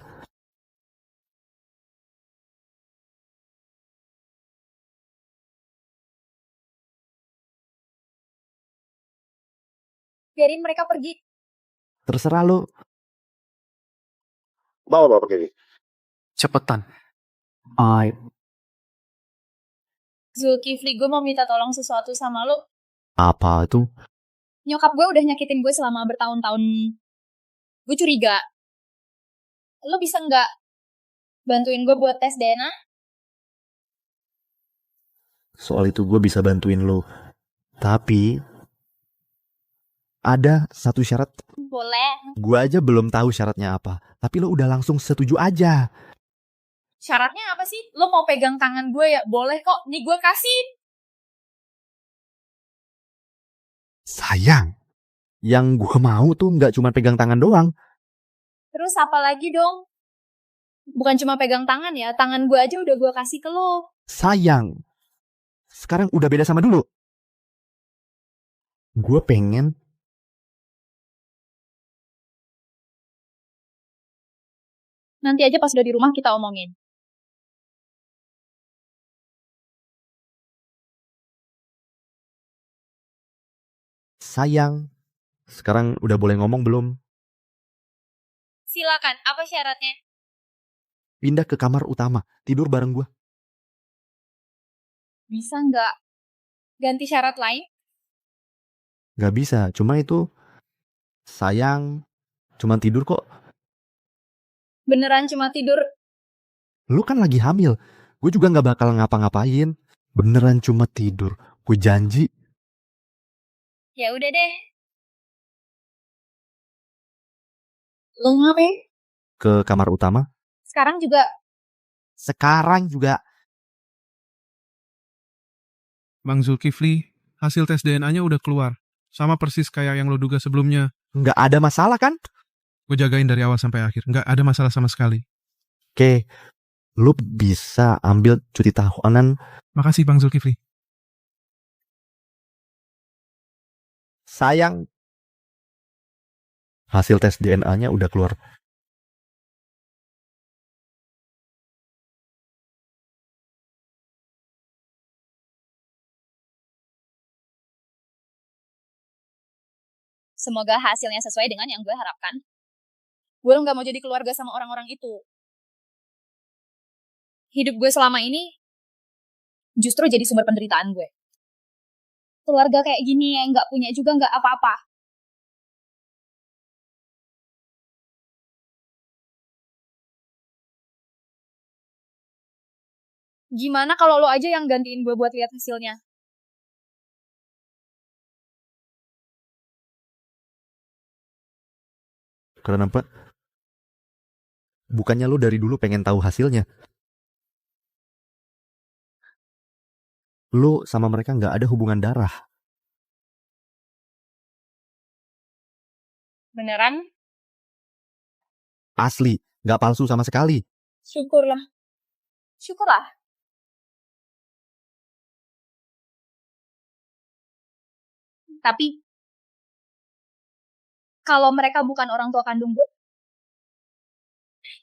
Biarin mereka pergi. Terserah lo. Bawa pergi. Cepetan. Zulkifli, gue mau minta tolong sesuatu sama lo. Apa itu? Nyokap gue udah nyakitin gue selama bertahun-tahun. Gue curiga. Lo bisa nggak bantuin gue buat tes DNA? Soal itu gue bisa bantuin lo. Tapi ada satu syarat. Boleh. Gue aja belum tahu syaratnya apa. Tapi lo udah langsung setuju aja. Syaratnya apa sih? Lo mau pegang tangan gue ya? Boleh kok. Nih gue kasih. Sayang. Yang gue mau tuh nggak cuma pegang tangan doang. Terus apa lagi dong? Bukan cuma pegang tangan ya. Tangan gue aja udah gue kasih ke lo. Sayang. Sekarang udah beda sama dulu. Gue pengen Nanti aja pas udah di rumah kita omongin. sayang. Sekarang udah boleh ngomong belum? Silakan, apa syaratnya? Pindah ke kamar utama, tidur bareng gue. Bisa nggak ganti syarat lain? Gak bisa, cuma itu sayang, cuma tidur kok. Beneran cuma tidur? Lu kan lagi hamil, gue juga gak bakal ngapa-ngapain. Beneran cuma tidur, gue janji. Ya udah deh. Lo ngapain? Ke kamar utama. Sekarang juga. Sekarang juga. Bang Zulkifli, hasil tes DNA-nya udah keluar. Sama persis kayak yang lo duga sebelumnya. Nggak ada masalah kan? Gue jagain dari awal sampai akhir. Nggak ada masalah sama sekali. Oke, lu bisa ambil cuti tahunan. Makasih Bang Zulkifli. Sayang. Hasil tes DNA-nya udah keluar. Semoga hasilnya sesuai dengan yang gue harapkan. Gue nggak mau jadi keluarga sama orang-orang itu. Hidup gue selama ini justru jadi sumber penderitaan gue. Keluarga kayak gini yang nggak punya juga nggak apa-apa. Gimana kalau lo aja yang gantiin gue buat lihat hasilnya? Kenapa? Bukannya lu dari dulu pengen tahu hasilnya? Lu sama mereka nggak ada hubungan darah. Beneran? Asli, nggak palsu sama sekali. Syukurlah. Syukurlah. Tapi kalau mereka bukan orang tua kandung gue,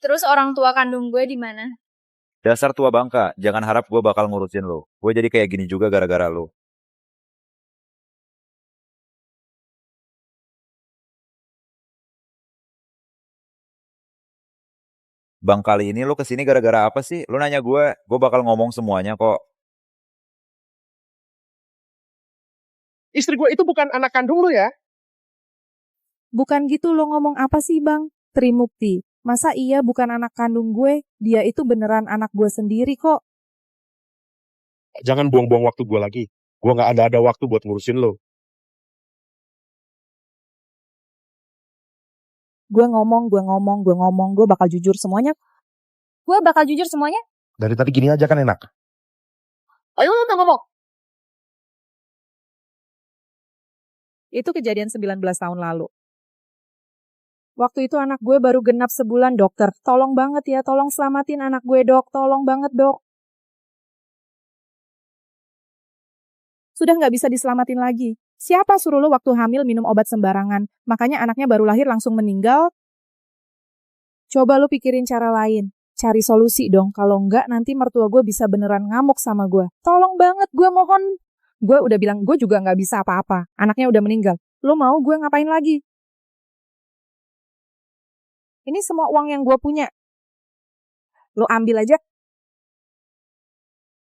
terus orang tua kandung gue di mana? Dasar tua bangka, jangan harap gue bakal ngurusin lo. Gue jadi kayak gini juga gara-gara lo. Bang, kali ini lo kesini gara-gara apa sih? Lo nanya gue bakal ngomong semuanya kok. Istri gue itu bukan anak kandung lu ya? Bukan gitu lo ngomong apa sih Bang? Trimukti, masa iya bukan anak kandung gue? Dia itu beneran anak gue sendiri kok. Jangan buang-buang waktu gue lagi. Gue nggak ada waktu buat ngurusin lo. Gue ngomong, gue bakal jujur semuanya. Gue bakal jujur semuanya. Dari tadi gini aja kan enak. Ayo lo ngomong. Itu kejadian 19 tahun lalu. Waktu itu anak gue baru genap sebulan, dokter. Tolong banget ya, tolong selamatin anak gue, dok. Tolong banget, dok. Sudah nggak bisa diselamatin lagi. Siapa suruh lo waktu hamil minum obat sembarangan? Makanya anaknya baru lahir langsung meninggal. Coba lo pikirin cara lain. Cari solusi dong. Kalau nggak, nanti mertua gue bisa beneran ngamuk sama gue. Tolong banget, gue mohon. Gue udah bilang, gue juga nggak bisa apa-apa. Anaknya udah meninggal. Lo mau gue ngapain lagi? Ini semua uang yang gue punya. Lo ambil aja.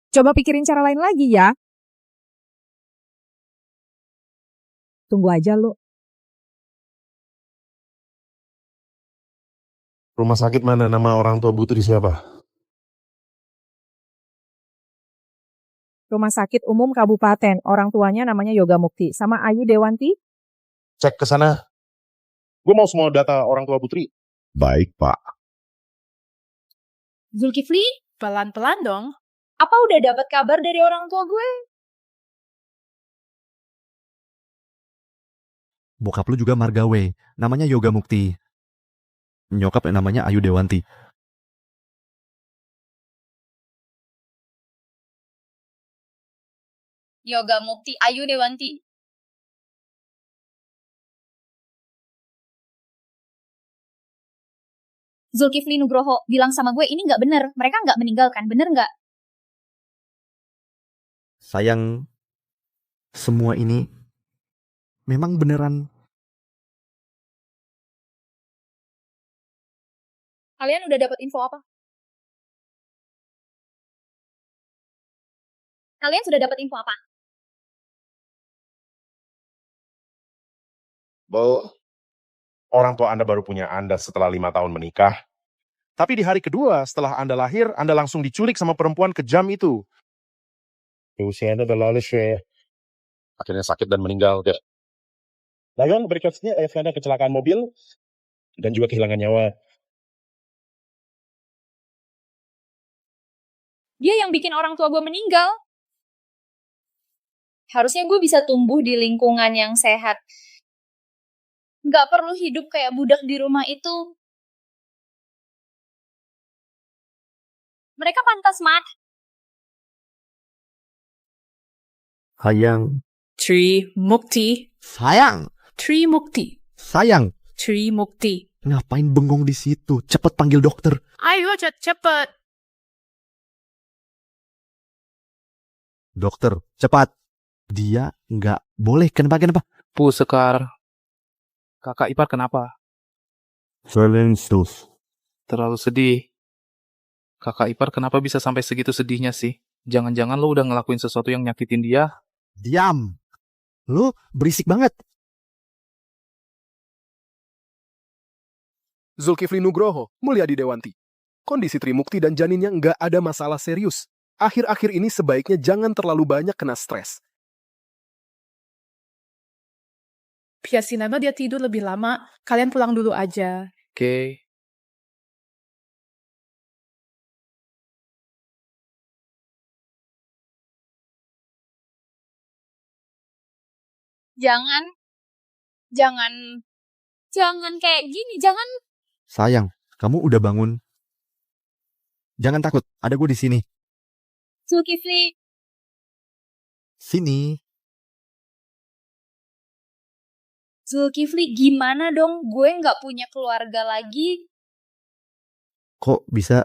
Coba pikirin cara lain lagi ya. Tunggu aja lo. Rumah sakit mana? Nama orang tua Putri siapa? Rumah Sakit Umum Kabupaten. Orang tuanya namanya Yoga Mukti. Sama Ayu Dewanti. Cek ke sana. Gue mau semua data orang tua Putri. Baik, Pak. Zulkifli, Pelan-pelan dong. apa udah dapat kabar dari orang tua gue? Bokap lu juga margawe. Namanya Yoga Mukti. Nyokap namanya Ayu Dewanti. Yoga Mukti Ayu Dewanti. Zulkifli Nugroho bilang sama gue ini nggak bener. Mereka nggak meninggalkan, bener nggak? Sayang, semua ini memang beneran. Kalian udah dapat info apa? Kalian sudah dapat info apa? Bahwa orang tua Anda baru punya Anda setelah 5 tahun menikah. Tapi di hari kedua setelah Anda lahir, Anda langsung diculik sama perempuan kejam itu. Usia Anda udah lalu sih. Akhirnya sakit dan meninggal. Lalu berikutnya Anda kecelakaan mobil dan juga kehilangan nyawa. Dia yang bikin orang tua gue meninggal. Harusnya gue bisa tumbuh di lingkungan yang sehat. Nggak perlu hidup kayak budak di rumah itu. Mereka pantas mati. Sayang. Trimukti. Sayang. Trimukti. Sayang. Trimukti. Ngapain bengong di situ? Cepet panggil dokter. Ayo cepet. Dokter, cepat. Dia nggak boleh. Kenapa? Pu Sekar. Kakak ipar kenapa? Silence. Terlalu sedih. Kakak ipar kenapa bisa sampai segitu sedihnya sih? Jangan-jangan lo udah ngelakuin sesuatu yang nyakitin dia? Diam. Lu berisik banget. Zulkifli Nugroho, Mulyadi Dewanti. Kondisi Trimukti dan janinnya nggak ada masalah serius. Akhir-akhir ini sebaiknya jangan terlalu banyak kena stres. Biarin aja dia tidur lebih lama. Kalian pulang dulu aja. Oke. Jangan, jangan kayak gini, jangan. Sayang, kamu udah bangun. Jangan takut, ada gue di sini. Zulkifli, Sini. Zulkifli gimana dong? Gue nggak punya keluarga lagi. Kok bisa?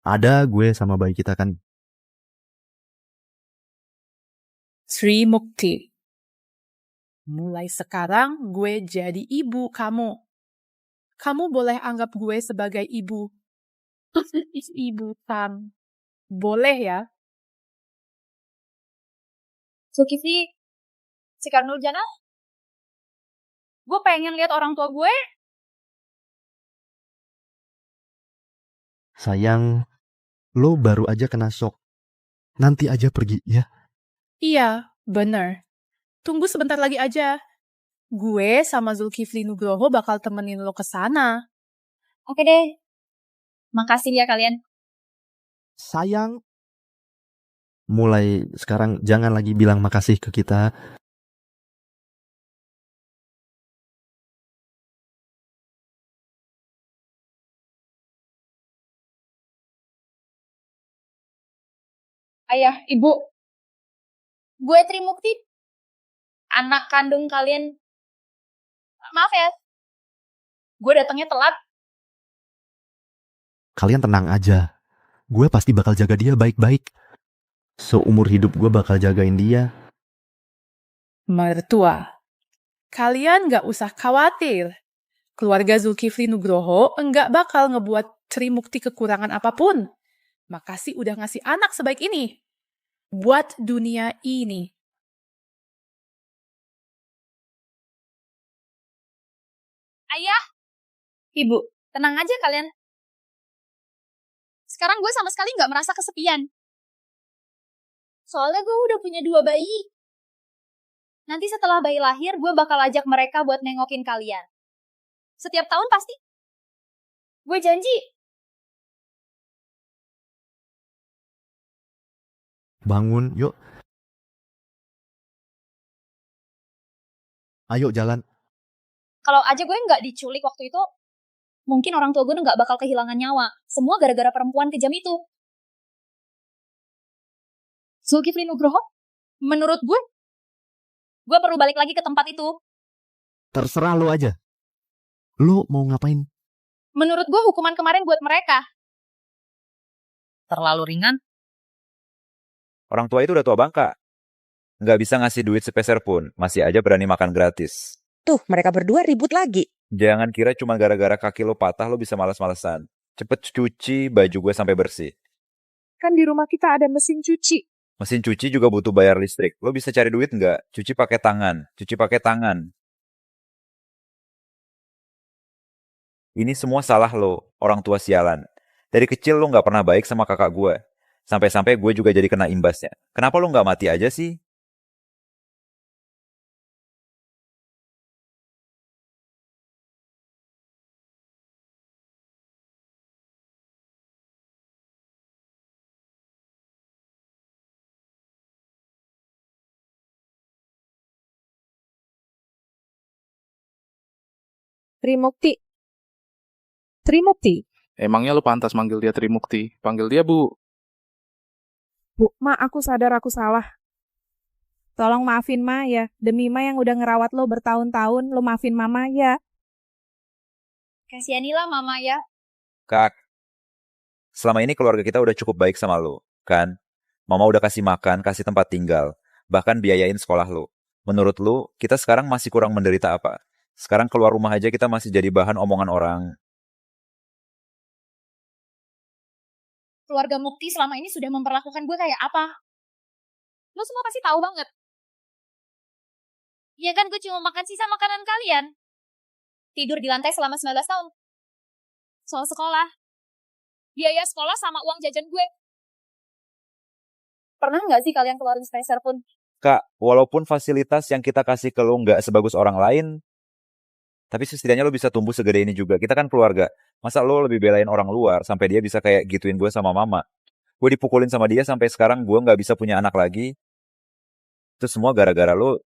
Ada gue sama bayi kita kan. Trimukti. Mulai sekarang gue jadi ibu kamu. Kamu boleh anggap gue sebagai ibu. Ibu Tan. Boleh ya? Zulkifli, Sekar Nurjana, gue pengen lihat orang tua gue. Sayang, lo baru aja kena shock. Nanti aja pergi ya. Iya, bener. Tunggu sebentar lagi aja. Gue sama Zulkifli Nugroho bakal temenin lo ke sana. Oke deh. Makasih ya kalian. Sayang. Mulai sekarang jangan lagi bilang makasih ke kita. Ayah, ibu, gue Trimukti, anak kandung kalian. Maaf ya, gue datangnya telat. Kalian tenang aja. Gue pasti bakal jaga dia baik-baik. Seumur hidup gue bakal jagain dia. Mertua. Kalian gak usah khawatir. Keluarga Zulkifli Nugroho enggak bakal ngebuat Trimukti kekurangan apapun. Makasih udah ngasih anak sebaik ini. Buat dunia ini. Ayah, ibu, tenang aja kalian. Sekarang gue sama sekali gak merasa kesepian. Soalnya gue udah punya 2 bayi. Nanti setelah bayi lahir, gue bakal ajak mereka buat nengokin kalian. Setiap tahun pasti. Gue janji. Bangun, yuk. Ayo jalan. Kalau aja gue nggak diculik waktu itu, mungkin orang tua gue nggak bakal kehilangan nyawa. Semua gara-gara perempuan kejam itu. Zulkifli Nugroho, menurut gue perlu balik lagi ke tempat itu. Terserah lo aja. Lo mau ngapain? Menurut gue hukuman kemarin buat mereka terlalu ringan. Orang tua itu udah tua bangka. Nggak bisa ngasih duit sepeser pun, masih aja berani makan gratis. Tuh, mereka berdua ribut lagi. Jangan kira cuma gara-gara kaki lo patah lo bisa malas-malesan. Cepet cuci baju gue sampai bersih. Kan di rumah kita ada mesin cuci. Mesin cuci juga butuh bayar listrik. Lo bisa cari duit nggak? Cuci pakai tangan. Cuci pakai tangan. Ini semua salah lo, orang tua sialan. Dari kecil lo nggak pernah baik sama kakak gue. Sampai-sampai gue juga jadi kena imbasnya. Kenapa lo nggak mati aja sih? Trimukti. Trimukti. Emangnya lu pantas manggil dia Trimukti? Panggil dia Bu. Bu, Ma, aku sadar aku salah. Tolong maafin Ma ya. Demi Ma yang udah ngerawat lo bertahun-tahun, lo maafin Mama ya. Kasihanilah Mama ya. Kak, selama ini keluarga kita udah cukup baik sama lo, kan? Mama udah kasih makan, kasih tempat tinggal, bahkan biayain sekolah lo. Menurut lo, kita sekarang masih kurang menderita apa? Sekarang keluar rumah aja kita masih jadi bahan omongan orang. Keluarga Mukti selama ini sudah memperlakukan gue kayak apa? Lo semua pasti tahu banget. Ya kan, gue cuma makan sisa makanan kalian. Tidur di lantai selama 19 tahun. Soal sekolah. Biaya sekolah sama uang jajan gue. Pernah nggak sih kalian keluarin spacer pun? Kak, walaupun fasilitas yang kita kasih ke lo nggak sebagus orang lain, tapi setidaknya lo bisa tumbuh segede ini juga. Kita kan keluarga. Masa lo lebih belain orang luar sampai dia bisa kayak gituin gue sama mama? Gue dipukulin sama dia sampai sekarang gue nggak bisa punya anak lagi. Itu semua gara-gara lo.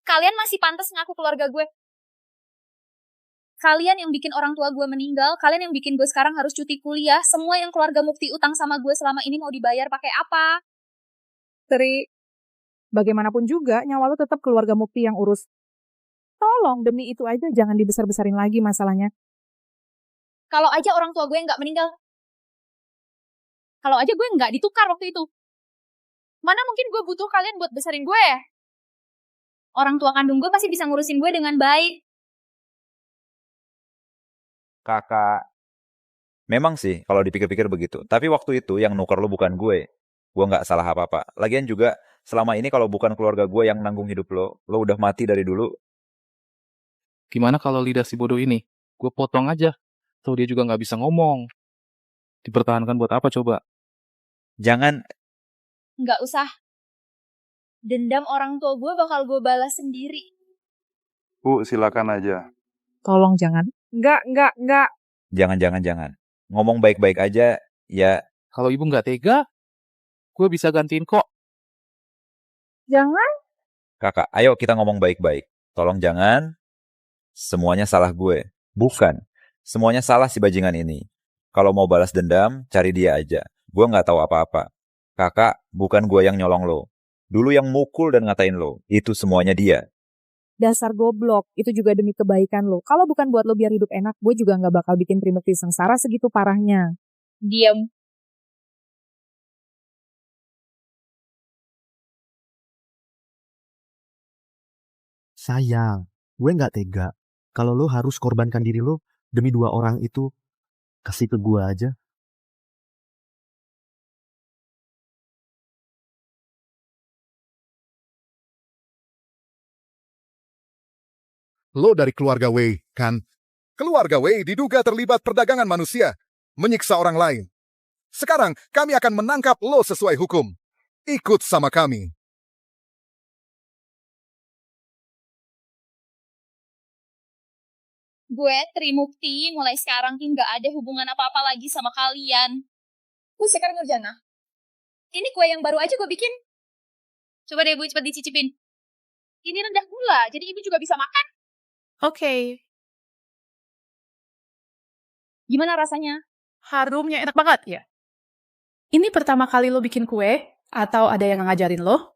Kalian masih pantas ngaku keluarga gue. Kalian yang bikin orang tua gue meninggal, kalian yang bikin gue sekarang harus cuti kuliah, semua yang keluarga Mukti utang sama gue selama ini mau dibayar pakai apa? Tri, bagaimanapun juga nyawa lo tetap keluarga Mukti yang urus. Tolong, demi itu aja jangan dibesar-besarin lagi masalahnya. Kalau aja orang tua gue nggak meninggal. Kalau aja gue nggak ditukar waktu itu. Mana mungkin gue butuh kalian buat besarin gue? Orang tua kandung gue pasti bisa ngurusin gue dengan baik. Kakak. Memang sih kalau dipikir-pikir begitu. Tapi waktu itu yang nuker lo bukan gue. Gue nggak salah apa-apa. Lagian juga selama ini kalau bukan keluarga gue yang nanggung hidup lo udah mati dari dulu. Gimana kalau lidah si bodoh ini? Gue potong aja. Tuh dia juga nggak bisa ngomong. Dipertahankan buat apa coba? Jangan. Nggak usah. Dendam orang tua gue bakal gue balas sendiri. Bu, silakan aja. Tolong jangan. Enggak. Jangan. Ngomong baik-baik aja, ya. Kalau ibu nggak tega, gue bisa gantiin kok. Jangan. Kakak, ayo kita ngomong baik-baik. Tolong jangan. Semuanya salah gue. Bukan. Semuanya salah si bajingan ini. Kalau mau balas dendam, cari dia aja. Gue nggak tahu apa-apa. Kakak, bukan gue yang nyolong lo. Dulu yang mukul dan ngatain lo. Itu semuanya dia. Dasar goblok, itu juga demi kebaikan lo. Kalau bukan buat lo biar hidup enak, gue juga gak bakal bikin Trimukti sengsara segitu parahnya. Diam. Sayang, gue nggak tega. Kalau lo harus korbankan diri lo demi 2 orang itu, kasih ke gue aja. Lo dari keluarga Wei, kan? Keluarga Wei diduga terlibat perdagangan manusia, menyiksa orang lain. Sekarang kami akan menangkap lo sesuai hukum. Ikut sama kami. Gue, Trimukti, mulai sekarang nggak ada hubungan apa-apa lagi sama kalian. Gue Sekar Nurjana. Ini kue yang baru aja gue bikin. Coba deh, Bu, cepet dicicipin. Ini rendah gula, jadi ibu juga bisa makan. Oke. Gimana rasanya? Harumnya enak banget ya? Ini pertama kali lo bikin kue? Atau ada yang ngajarin lo?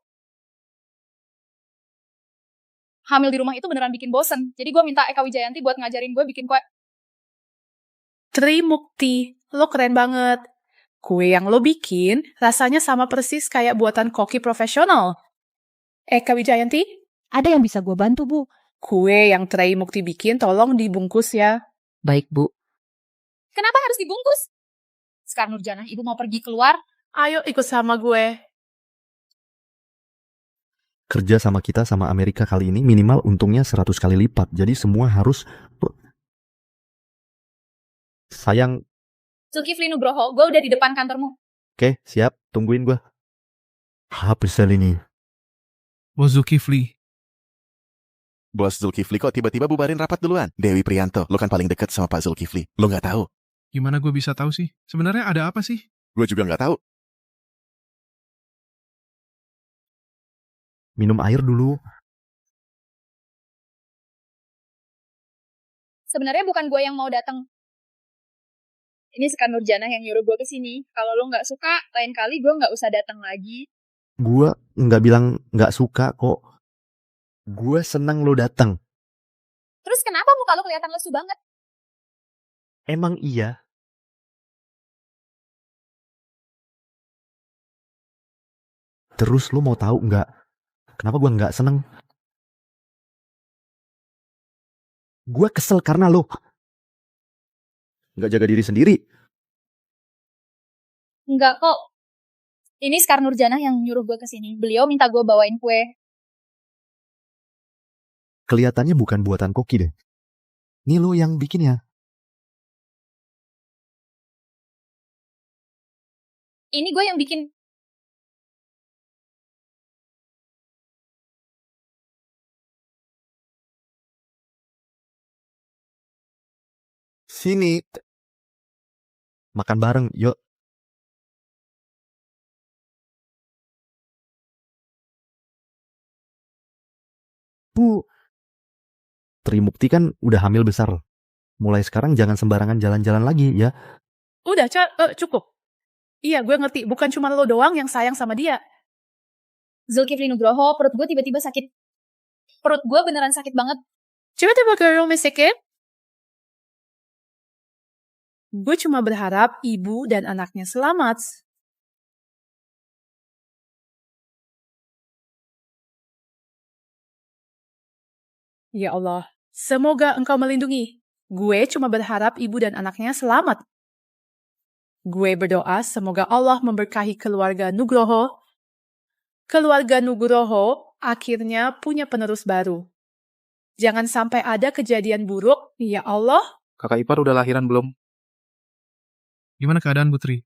Hamil di rumah itu beneran bikin bosen. Jadi gue minta Eka Wijayanti buat ngajarin gue bikin kue. Trimukti, lo keren banget. Kue yang lo bikin rasanya sama persis kayak buatan koki profesional. Eka Wijayanti? Ada yang bisa gue bantu, Bu. Kue yang Trimukti bikin tolong dibungkus ya. Baik, Bu. Kenapa harus dibungkus? Sekar Nurjana, ibu mau pergi keluar? Ayo ikut sama gue. Kerja sama kita sama Amerika kali ini minimal untungnya 100 kali lipat. Jadi semua harus... Sayang. Zulkifli Nugroho, gue udah di depan kantormu. Oke, siap. Tungguin gue. Habis ini. Bos Zulkifli. Bos Zulkifli kok tiba-tiba bubarin rapat duluan? Dewi Prianto, lo kan paling deket sama Pak Zulkifli. Lo nggak tahu? Gimana gue bisa tahu sih? Sebenarnya ada apa sih? Gue juga nggak tahu. Minum air dulu. Sebenarnya bukan gue yang mau datang. Ini Sekar Nurjana yang nyuruh gue kesini. Kalau lo nggak suka, lain kali gue nggak usah datang lagi. Gue nggak bilang nggak suka kok. Gue senang lo datang. Terus kenapa muka lo kelihatan lesu banget? Emang iya. Terus lo mau tahu nggak? Kenapa gue nggak seneng? Gue kesel karena lo nggak jaga diri sendiri. Enggak kok. Ini Sekar Nurjanah yang nyuruh gue kesini. Beliau minta gue bawain kue. Kelihatannya bukan buatan Koki deh. Ini lo yang bikin ya. Ini gue yang bikin. Sini. Makan bareng, yuk. Bu, Trimukti kan udah hamil besar. Mulai sekarang jangan sembarangan jalan-jalan lagi ya. Udah, cukup. Iya, gue ngerti. Bukan cuma lo doang yang sayang sama dia. Zulkifli Nugroho, perut gue tiba-tiba sakit. Perut gue beneran sakit banget. Tiba-tiba ke rumah sakit. Gue cuma berharap ibu dan anaknya selamat. Ya Allah, semoga engkau melindungi. Gue cuma berharap ibu dan anaknya selamat. Gue berdoa semoga Allah memberkahi keluarga Nugroho. Keluarga Nugroho akhirnya punya penerus baru. Jangan sampai ada kejadian buruk, ya Allah. Kakak ipar udah lahiran belum? Gimana keadaan Putri?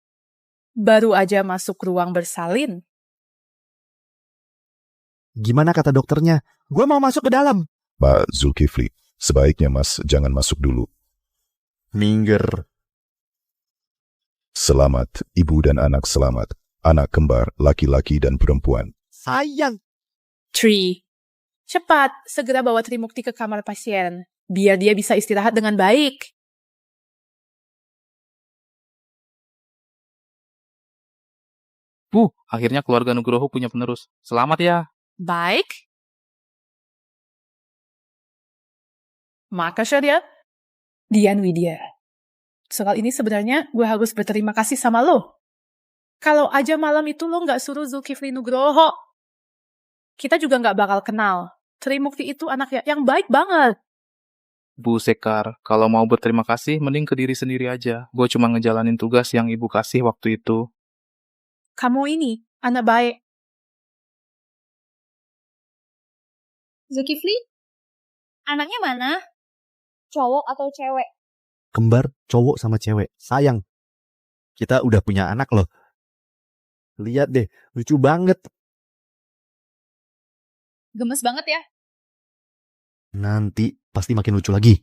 Baru aja masuk ruang bersalin. Gimana kata dokternya? Gue mau masuk ke dalam. Pak Zulkifli, sebaiknya Mas jangan masuk dulu. Minggir. Selamat, ibu dan anak selamat. Anak kembar, laki-laki dan perempuan. Sayang. Tri, cepat segera bawa Trimukti ke kamar pasien. Biar dia bisa istirahat dengan baik. Akhirnya keluarga Nugroho punya penerus. Selamat ya. Baik. Makasih dia. Dian Widya. Soal ini sebenarnya gue harus berterima kasih sama lo. Kalau aja malam itu lo nggak suruh Zulkifli Nugroho, kita juga nggak bakal kenal. Trimukti itu anak yang baik banget. Bu Sekar, kalau mau berterima kasih, mending ke diri sendiri aja. Gue cuma ngejalanin tugas yang ibu kasih waktu itu. Kamu ini, anak baik. Zulkifli, anaknya mana? Cowok atau cewek? Kembar cowok sama cewek. Sayang. Kita udah punya anak loh. Lihat deh, lucu banget. Gemes banget ya. Nanti pasti makin lucu lagi.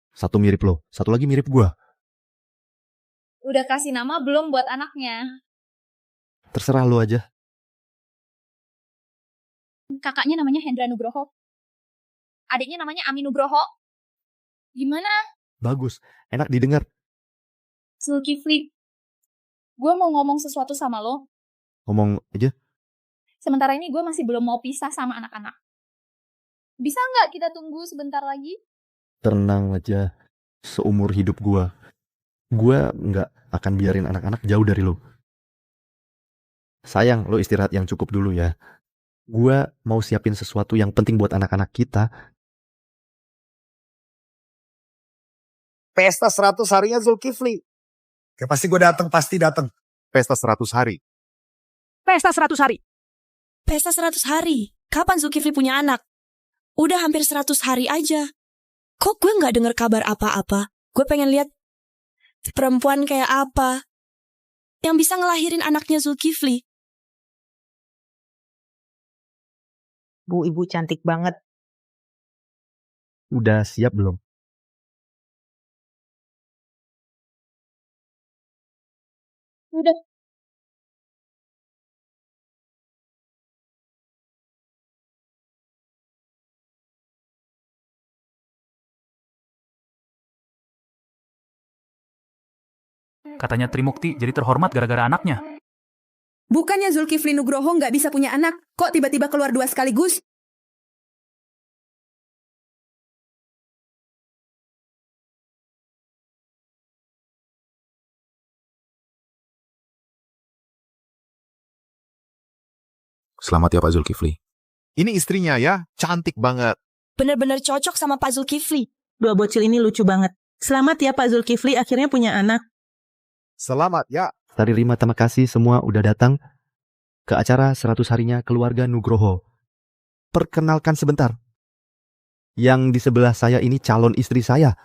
Satu mirip lo, satu lagi mirip gua. Udah kasih nama belum buat anaknya? Terserah lo aja. Kakaknya namanya Hendra Nugroho. Adiknya namanya Ami Nugroho. Gimana? Bagus, enak didengar. Zulkifli, gue mau ngomong sesuatu sama lo. Ngomong aja. Sementara ini gue masih belum mau pisah sama anak-anak. Bisa nggak kita tunggu sebentar lagi? Tenang aja. Seumur hidup gua nggak akan biarin anak-anak jauh dari lo. Sayang, lo istirahat yang cukup dulu ya. Gua mau siapin sesuatu yang penting buat anak-anak kita. Pesta 100 harinya Zulkifli. Ya pasti gue datang, pasti datang. Pesta 100 hari. Pesta 100 hari. Pesta 100 hari. Kapan Zulkifli punya anak? Udah hampir 100 hari aja. Kok gue gak denger kabar apa-apa? Gue pengen lihat perempuan kayak apa yang bisa ngelahirin anaknya Zulkifli. Bu, ibu cantik banget. Udah siap belum? Udah. Katanya Trimukti jadi terhormat gara-gara anaknya. Bukannya Zulkifli Nugroho nggak bisa punya anak, kok tiba-tiba keluar 2 sekaligus? Selamat ya Pak Zulkifli. Ini istrinya ya, cantik banget. Bener-bener cocok sama Pak Zulkifli. Dua bocil ini lucu banget. Selamat ya Pak Zulkifli akhirnya punya anak. Selamat ya. Tari Rima, terima kasih semua udah datang ke acara 100 harinya keluarga Nugroho. Perkenalkan sebentar. Yang di sebelah saya ini calon istri saya,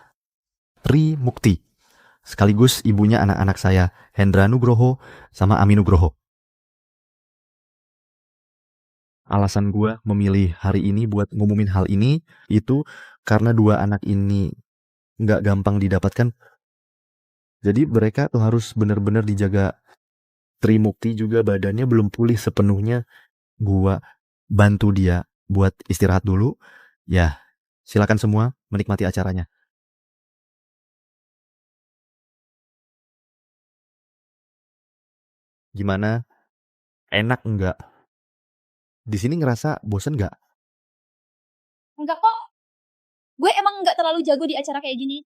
Trimukti. Sekaligus ibunya anak-anak saya, Hendra Nugroho sama Ami Nugroho. Alasan gue memilih hari ini buat ngumumin hal ini itu karena dua anak ini nggak gampang didapatkan. Jadi mereka tuh harus benar-benar dijaga. Trimukti juga badannya belum pulih sepenuhnya. Gue bantu dia buat istirahat dulu. Ya, silakan semua menikmati acaranya. Gimana? Enak enggak? Di sini ngerasa bosen nggak? Enggak kok. Gue emang nggak terlalu jago di acara kayak gini.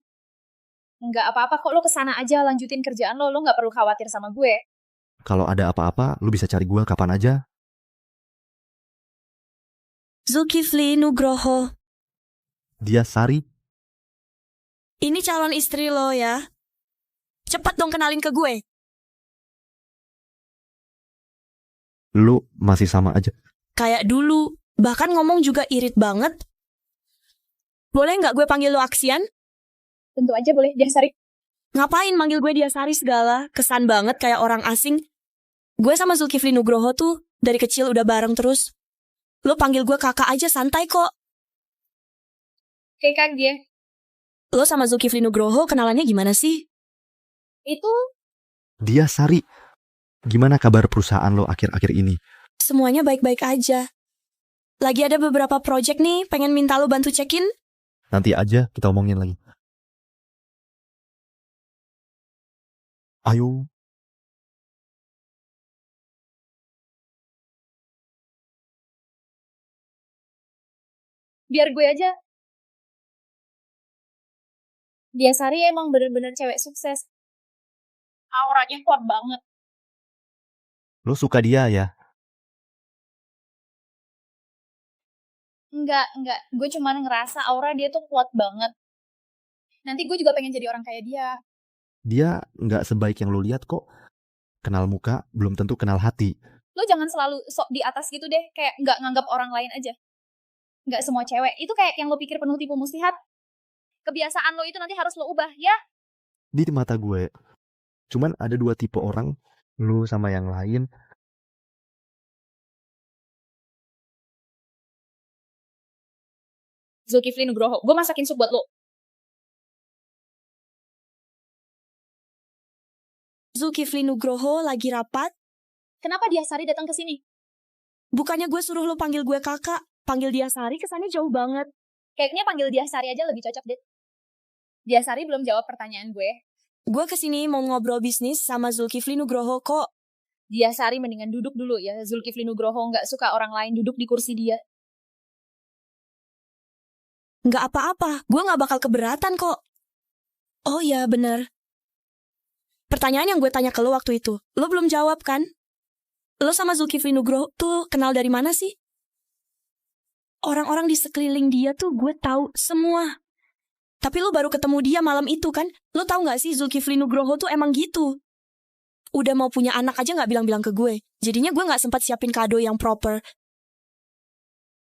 Enggak apa-apa kok, lo kesana aja lanjutin kerjaan lo nggak perlu khawatir sama gue. Kalau ada apa-apa, lu bisa cari gue kapan aja. Zulkifli Nugroho, Dia Sari. ini calon istri lo ya. Cepat dong kenalin ke gue. Lu masih sama aja. Kayak dulu, bahkan ngomong juga irit banget. Boleh nggak gue panggil lo Aksian? Tentu aja boleh, Diasari. Ngapain manggil gue Diasari segala? Kesan banget kayak orang asing. Gue sama Zulkifli Nugroho tuh dari kecil udah bareng terus. Lo panggil gue kakak aja santai kok. Kayak Kak dia. Lo sama Zulkifli Nugroho kenalannya gimana sih? Itu Dia Sari. Gimana kabar perusahaan lo akhir-akhir ini? semuanya baik-baik aja. Lagi ada beberapa project nih, pengen minta lo bantu cekin. Nanti aja kita omongin lagi. Ayo. biar gue aja. Diasari emang bener-bener cewek sukses. Auranya kuat banget. Lo suka dia ya? Enggak. Gue cuma ngerasa aura dia tuh kuat banget. Nanti gue juga pengen jadi orang kayak dia. Dia nggak sebaik yang lo lihat kok. Kenal muka belum tentu kenal hati. Lo jangan selalu sok di atas gitu deh. Kayak nggak nganggap orang lain aja. Nggak semua cewek. Itu kayak yang lo pikir penuh tipu muslihat. Kebiasaan lo itu nanti harus lo ubah, ya? Di mata gue, cuman ada dua tipe orang. Lo sama yang lain. Zulkifli Nugroho. Gue masakin sup buat lo. Zulkifli Nugroho lagi rapat. Kenapa Diasari datang ke sini? Bukannya gue suruh lo panggil gue kakak. Panggil Diasari kesannya jauh banget. Kayaknya panggil Diasari aja lebih cocok deh. Diasari belum jawab pertanyaan gue. Gue kesini mau ngobrol bisnis sama Zulkifli Nugroho kok. Diasari mendingan duduk dulu ya. Zulkifli Nugroho nggak suka orang lain duduk di kursi dia. Nggak apa-apa, gue nggak bakal keberatan kok. Oh ya, bener. Pertanyaan yang gue tanya ke lo waktu itu, lo belum jawab kan? Lo sama Zulkifli Nugroho tuh kenal dari mana sih? Orang-orang di sekeliling dia tuh gue tahu semua. Tapi lo baru ketemu dia malam itu kan? Lo tahu nggak sih Zulkifli Nugroho tuh emang gitu. Udah mau punya anak aja nggak bilang-bilang ke gue. Jadinya gue nggak sempat siapin kado yang proper.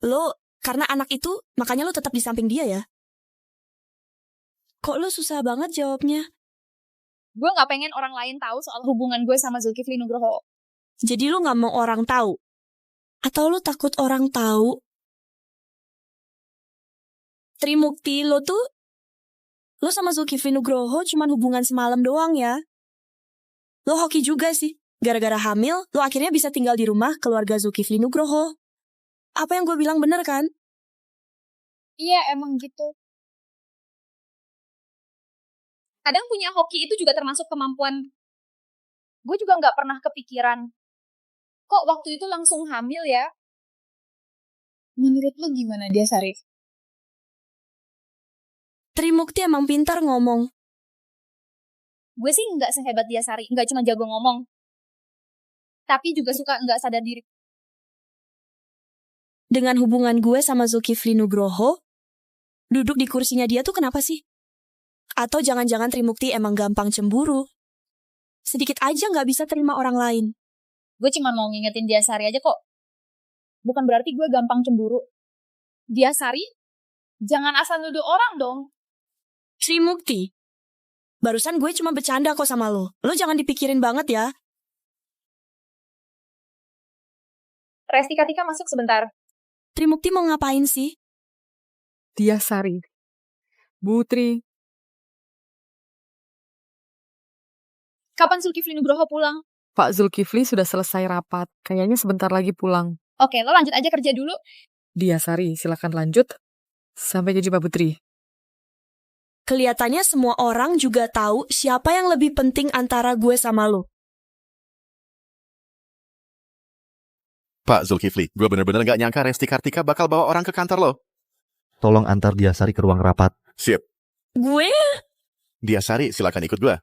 Lo karena anak itu, makanya lo tetap di samping dia ya? Kok lo susah banget jawabnya? Gue gak pengen orang lain tahu soal hubungan gue sama Zulkifli Nugroho. Jadi lo gak mau orang tahu? Atau lo takut orang tahu? Trimukti, lo sama Zulkifli Nugroho cuman hubungan semalam doang ya? Lo hoki juga sih. Gara-gara hamil, lo akhirnya bisa tinggal di rumah keluarga Zulkifli Nugroho. Apa yang gue bilang bener kan? Iya, emang gitu. Kadang punya hoki itu juga termasuk kemampuan. Gue juga gak pernah kepikiran. Kok waktu itu langsung hamil ya? Menurut lo gimana dia, Sari? Trimukti emang pintar ngomong. Gue sih gak sehebat dia, Sari. Gak cuma jago ngomong. Tapi juga suka gak sadar diri. Dengan hubungan gue sama Zulkifli Nugroho, Duduk di kursinya dia tuh kenapa sih? Atau jangan-jangan Trimukti emang gampang cemburu? Sedikit aja nggak bisa terima orang lain. Gue cuma mau ngingetin dia Sari aja kok. Bukan berarti gue gampang cemburu. Dia Sari, jangan asal nuduh orang dong. Trimukti, barusan gue cuma bercanda kok sama lo. Lo jangan dipikirin banget ya. Resti Katika masuk sebentar. Trimukti mau ngapain sih? Dia Sari. Putri. Kapan Zulkifli Nugroho pulang? Pak Zulkifli sudah selesai rapat. Kayaknya sebentar lagi pulang. Oke, lo lanjut aja kerja dulu. Dia Sari, silakan lanjut. Sampai jumpa Putri. Kelihatannya semua orang juga tahu siapa yang lebih penting antara gue sama lo. Pak Zulkifli, gue bener-bener gak nyangka Resti Kartika bakal bawa orang ke kantor lo. Tolong antar Dia Sari ke ruang rapat. Sip. Gue? Dia Sari, silakan ikut gue.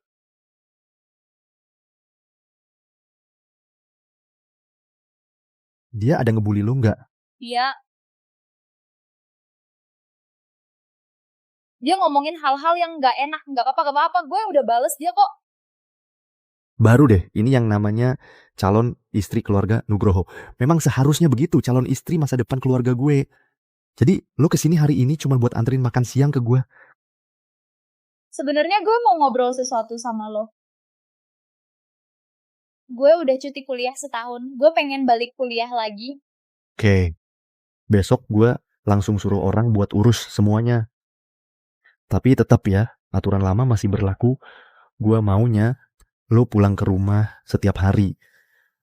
Dia ada ngebully lu nggak? Dia ngomongin hal-hal yang gak enak. Gak apa-apa. Gue udah bales dia kok. Baru deh, ini yang namanya calon istri keluarga Nugroho. Memang seharusnya begitu, calon istri masa depan keluarga gue. Jadi, lo kesini hari ini cuma buat anterin makan siang ke gue. Sebenarnya gue mau ngobrol sesuatu sama lo. Gue udah cuti kuliah setahun. Gue pengen balik kuliah lagi. Oke, besok gue langsung suruh orang buat urus semuanya. Tapi tetap ya, aturan lama masih berlaku. Gue maunya lo pulang ke rumah setiap hari.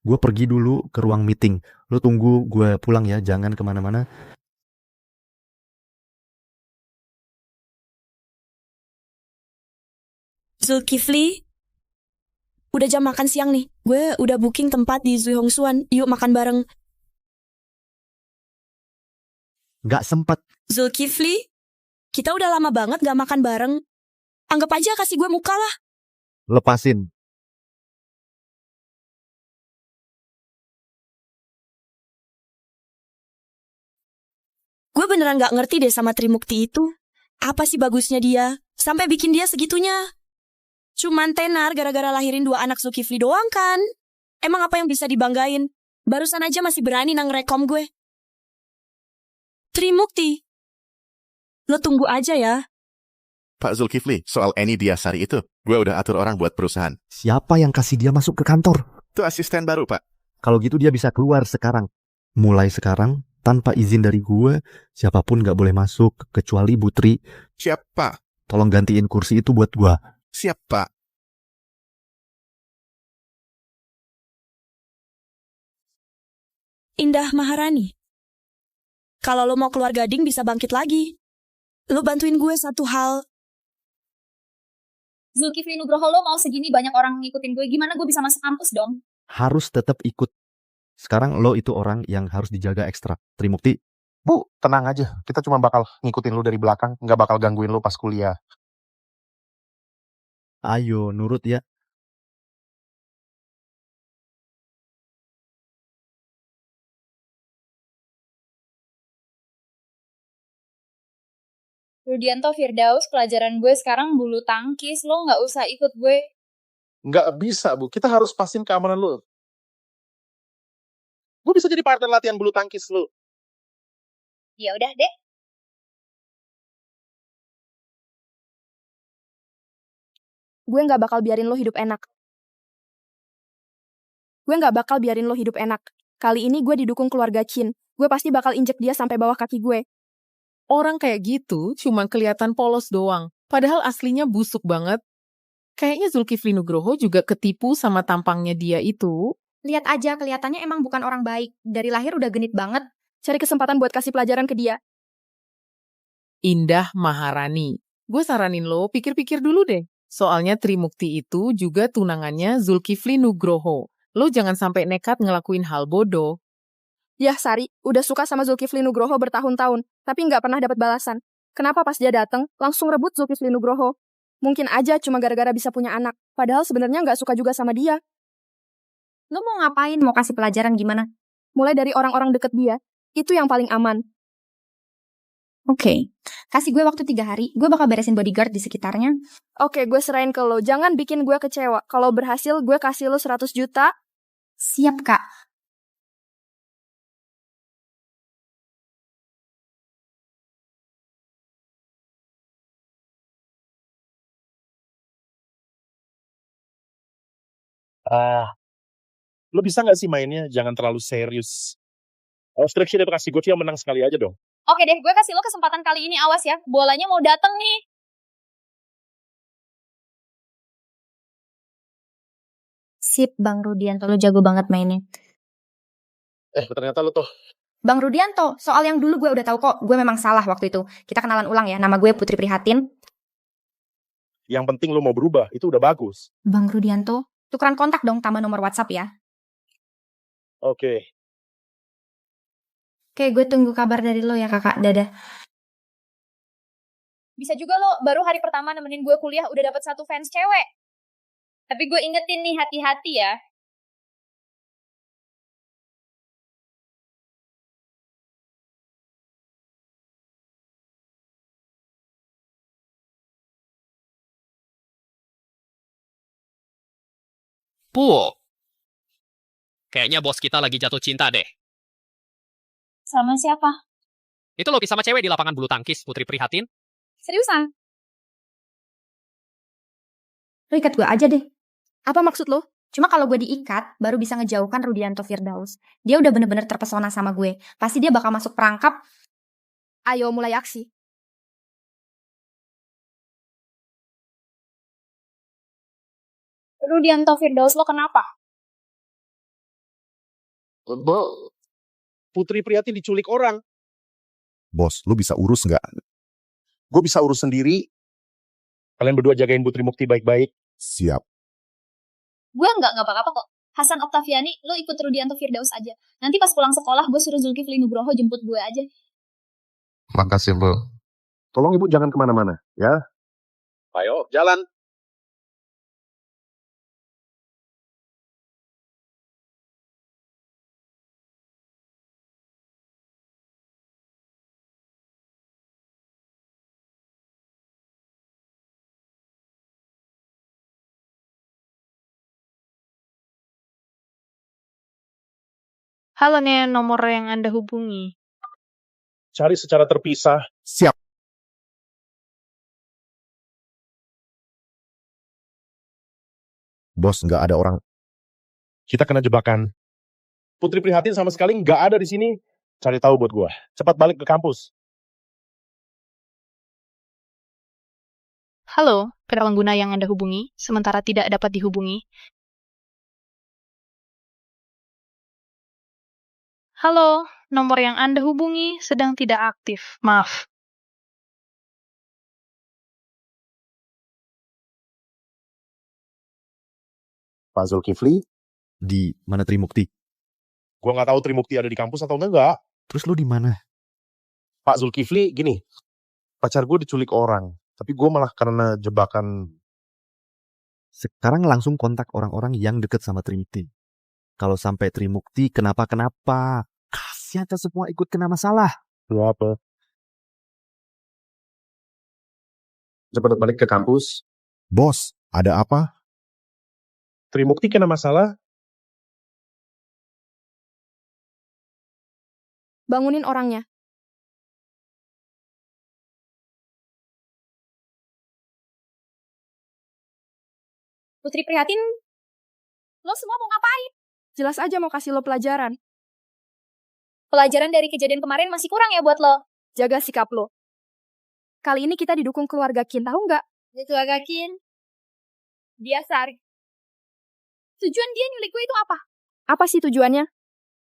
Gue pergi dulu ke ruang meeting. Lo tunggu gue pulang ya, jangan kemana-mana. Zulkifli, udah jam makan siang nih. Gue udah booking tempat di Zui Hong Xuan. Yuk makan bareng. Gak sempet. Zulkifli, kita udah lama banget gak makan bareng. Anggap aja kasih gue muka lah. Lepasin. Gue beneran gak ngerti deh sama Trimukti itu. Apa sih bagusnya dia? Sampai bikin dia segitunya. Cuman tenar gara-gara lahirin 2 anak Zulkifli doang kan? Emang apa yang bisa dibanggain? Barusan aja masih berani ngerekom gue. Trimukti, lo tunggu aja ya. Pak Zulkifli, soal Eni Dia Sari itu, gue udah atur orang buat perusahaan. Siapa yang kasih dia masuk ke kantor? Itu asisten baru, Pak. Kalau gitu dia bisa keluar sekarang. Mulai sekarang, tanpa izin dari gue, siapapun gak boleh masuk, kecuali Putri. Siapa? Tolong gantiin kursi itu buat gue. Siap, Pak. Indah Maharani, kalau lo mau keluar Gading bisa bangkit lagi. Lo bantuin gue satu hal. Zulkifli Nugroho, lo mau segini banyak orang ngikutin gue. Gimana gue bisa masuk kampus dong? Harus tetap ikut. Sekarang lo itu orang yang harus dijaga ekstra. Trimukti. Bu, tenang aja. Kita cuma bakal ngikutin lu dari belakang. Nggak bakal gangguin lu pas kuliah. Ayo, nurut ya. Rudianto Firdaus, pelajaran gue sekarang bulu tangkis. Lo nggak usah ikut gue. Nggak bisa, Bu. Kita harus pastiin keamanan lu. Gue bisa jadi partner latihan bulu tangkis lu. Ya udah deh. Gue nggak bakal biarin lo hidup enak. Kali ini gue didukung keluarga Chin. Gue pasti bakal injek dia sampai bawah kaki gue. Orang kayak gitu cuma kelihatan polos doang. Padahal aslinya busuk banget. Kayaknya Zulkifli Nugroho juga ketipu sama tampangnya dia itu. Lihat aja, kelihatannya emang bukan orang baik. Dari lahir udah genit banget. Cari kesempatan buat kasih pelajaran ke dia. Indah Maharani. Gue saranin lo pikir-pikir dulu deh. Soalnya Trimukti itu juga tunangannya Zulkifli Nugroho. Lo jangan sampai nekat ngelakuin hal bodoh. Yah Sari, udah suka sama Zulkifli Nugroho bertahun-tahun, tapi nggak pernah dapat balasan. Kenapa pas dia datang, langsung rebut Zulkifli Nugroho? Mungkin aja cuma gara-gara bisa punya anak, padahal sebenarnya nggak suka juga sama dia. Lo mau ngapain? Mau kasih pelajaran gimana? Mulai dari orang-orang deket dia, itu yang paling aman. Oke, kasih gue waktu 3 hari, gue bakal beresin bodyguard di sekitarnya. Oke, gue serahin ke lo. Jangan bikin gue kecewa. Kalau berhasil, gue kasih lo 100 juta. Siap, Kak. Lo bisa nggak sih mainnya jangan terlalu serius? Obstruction itu kasih gue yang menang sekali aja dong. Oke deh, gue kasih lo kesempatan kali ini, awas ya. Bolanya mau dateng nih. Sip, Bang Rudianto, lo jago banget mainnya. Ternyata lo tuh. Bang Rudianto, soal yang dulu gue udah tahu kok. Gue memang salah waktu itu. Kita kenalan ulang ya. Nama gue Putri Prihatin. Yang penting lo mau berubah, itu udah bagus. Bang Rudianto, tukeran kontak dong, tambah nomor WhatsApp ya. Oke. Oke, gue tunggu kabar dari lo ya kakak. Dadah. Bisa juga lo baru hari pertama nemenin gue kuliah udah dapet 1 fans cewek. Tapi gue ingetin nih, hati-hati ya. Puh. Kayaknya bos kita lagi jatuh cinta deh. Sama siapa? Itu lo sama cewek di lapangan bulu tangkis, Putri Prihatin. Seriusan? Lo ikat gue aja deh. Apa maksud lo? Cuma kalau gue diikat, baru bisa ngejauhkan Rudianto Firdaus. Dia udah bener-bener terpesona sama gue. Pasti dia bakal masuk perangkap. Ayo mulai aksi. Rudianto Firdaus lo kenapa? Putri Prihatin diculik orang. Bos, lu bisa urus nggak? Gue bisa urus sendiri. Kalian berdua jagain Putri Mukti baik-baik. Siap. Gue nggak apa-apa kok. Hasan Oktaviani, lo ikut Rudianto Firdaus aja. Nanti pas pulang sekolah, gue suruh Zulkifli Nugroho jemput gue aja. Makasih, Bu. Tolong Ibu jangan kemana-mana, ya. Ayo, jalan. Halo nih, nomor yang Anda hubungi. Cari secara terpisah. Siap. Bos, nggak ada orang. Kita kena jebakan. Putri Prihatin sama sekali nggak ada di sini. Cari tahu buat gue. Cepat balik ke kampus. Halo, pengguna yang Anda hubungi, sementara tidak dapat dihubungi. Halo, nomor yang Anda hubungi sedang tidak aktif. Maaf. Pak Zulkifli? Di mana Trimukti? Gue nggak tahu Trimukti ada di kampus atau enggak. Terus lu di mana? Pak Zulkifli, gini. Pacar gue diculik orang. Tapi gue malah karena jebakan. Sekarang langsung kontak orang-orang yang deket sama Trimukti. Kalau sampai Trimukti, kenapa-kenapa? Kasihan kan semua ikut kena masalah. Lu apa? Cepat balik ke kampus. Bos, ada apa? Trimukti kena masalah. Bangunin orangnya. Putri Prihatin, lo semua mau ngapain? Jelas aja mau kasih lo pelajaran. Pelajaran dari kejadian kemarin masih kurang ya buat lo? Jaga sikap lo. Kali ini kita didukung keluarga Kin, tahu nggak? Keluarga Kin? Dia Sari. Tujuan dia nyulik gue itu apa? Apa sih tujuannya?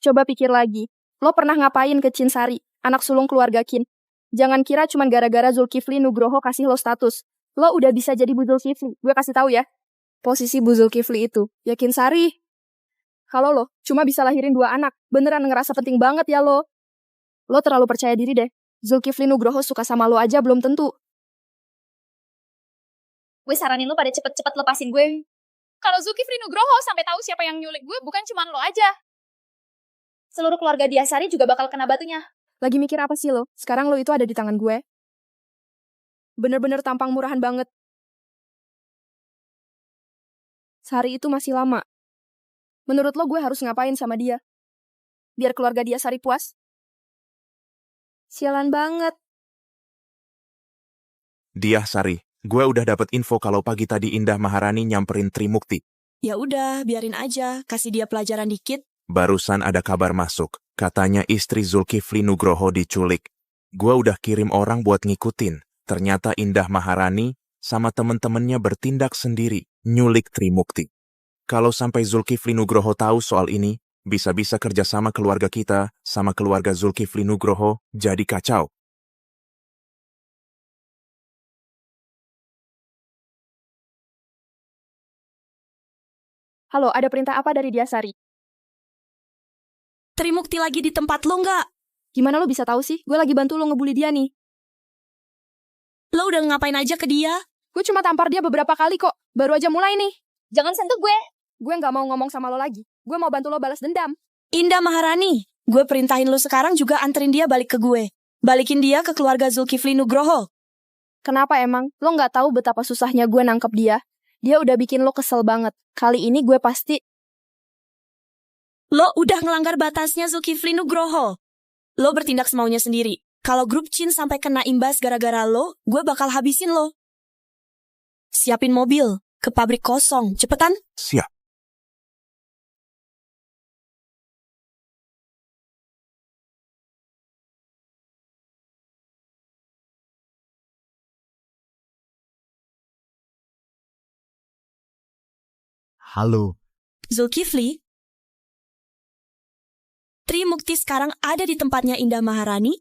Coba pikir lagi. Lo pernah ngapain ke Chin Sari, anak sulung keluarga Kin? Jangan kira cuma gara-gara Zulkifli Nugroho kasih lo status. Lo udah bisa jadi Bu Zulkifli. Gue kasih tahu ya. Posisi Bu Zulkifli itu, ya Kin Sari. Kalau lo cuma bisa lahirin 2 anak, beneran ngerasa penting banget ya lo. Lo terlalu percaya diri deh. Zulkifli Nugroho suka sama lo aja belum tentu. Gue saranin lo pada cepet-cepet lepasin gue. Kalau Zulkifli Nugroho sampai tahu siapa yang nyulik gue, bukan cuma lo aja. Seluruh keluarga Diasari juga bakal kena batunya. Lagi mikir apa sih lo? Sekarang lo itu ada di tangan gue. Bener-bener tampang murahan banget. Sari itu masih lama. Menurut lo gue harus ngapain sama dia? Biar keluarga dia Sari puas? Sialan banget. Dia Sari, gue udah dapet info kalau pagi tadi Indah Maharani nyamperin Trimukti. Ya udah, biarin aja, kasih dia pelajaran dikit. Barusan ada kabar masuk, katanya istri Zulkifli Nugroho diculik. Gue udah kirim orang buat ngikutin. Ternyata Indah Maharani sama temen-temennya bertindak sendiri, nyulik Trimukti. Kalau sampai Zulkifli Nugroho tahu soal ini, bisa-bisa kerjasama keluarga kita sama keluarga Zulkifli Nugroho jadi kacau. Halo, ada perintah apa dari dia, Sari? Trimukti lagi di tempat lo nggak? Gimana lo bisa tahu sih? Gue lagi bantu lo ngebully dia nih. Lo udah ngapain aja ke dia? Gue cuma tampar dia beberapa kali kok. Baru aja mulai nih. Jangan sentuh gue. Gue nggak mau ngomong sama lo lagi. Gue mau bantu lo balas dendam. Indah Maharani, gue perintahin lo sekarang juga anterin dia balik ke gue. Balikin dia ke keluarga Zulkifli Nugroho. Kenapa emang? Lo nggak tahu betapa susahnya gue nangkep dia? Dia udah bikin lo kesel banget. Kali ini gue pasti... Lo udah ngelanggar batasnya Zulkifli Nugroho. Lo bertindak semaunya sendiri. Kalau grup Chin sampai kena imbas gara-gara lo, gue bakal habisin lo. Siapin mobil, ke pabrik kosong, cepetan. Siap. Halo. Zulkifli, Trimukti sekarang ada di tempatnya Indah Maharani.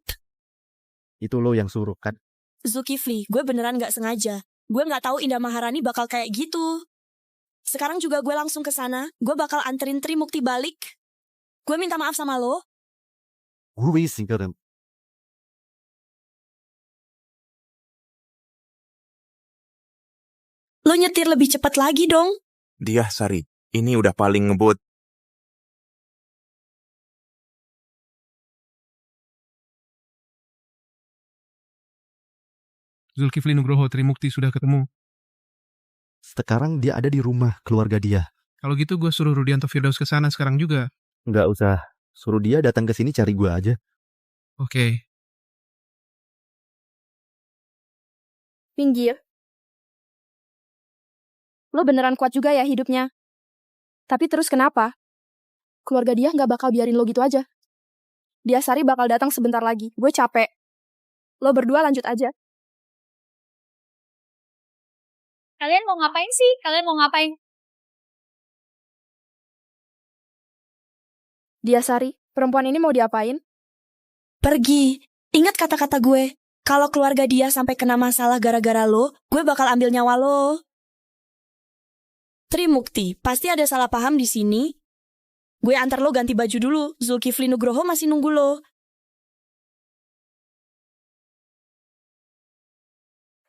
Itu lo yang suruh kan? Zulkifli, gue beneran gak sengaja. Gue gak tahu Indah Maharani bakal kayak gitu. Sekarang juga gue langsung ke sana. Gue bakal anterin Trimukti balik. Gue minta maaf sama lo. Gue singkirin. Lo nyetir lebih cepat lagi dong. Dia Sari, ini udah paling ngebut. Zulkifli Nugroho Trimukti sudah ketemu. Sekarang dia ada di rumah keluarga dia. Kalau gitu gue suruh Rudianto Firdaus ke sana sekarang juga. Nggak usah. Suruh dia datang ke sini cari gue aja. Oke. Pinggir. Lo beneran kuat juga ya hidupnya. Tapi terus kenapa? Keluarga dia nggak bakal biarin lo gitu aja. Dia Sari bakal datang sebentar lagi. Gue capek. Lo berdua lanjut aja. Kalian mau ngapain sih? Kalian mau ngapain? Dia Sari, perempuan ini mau diapain? Pergi. Ingat kata-kata gue. Kalau keluarga dia sampai kena masalah gara-gara lo, gue bakal ambil nyawa lo. Trimukti, pasti ada salah paham di sini. Gue antar lo ganti baju dulu. Zulkifli Nugroho masih nunggu lo.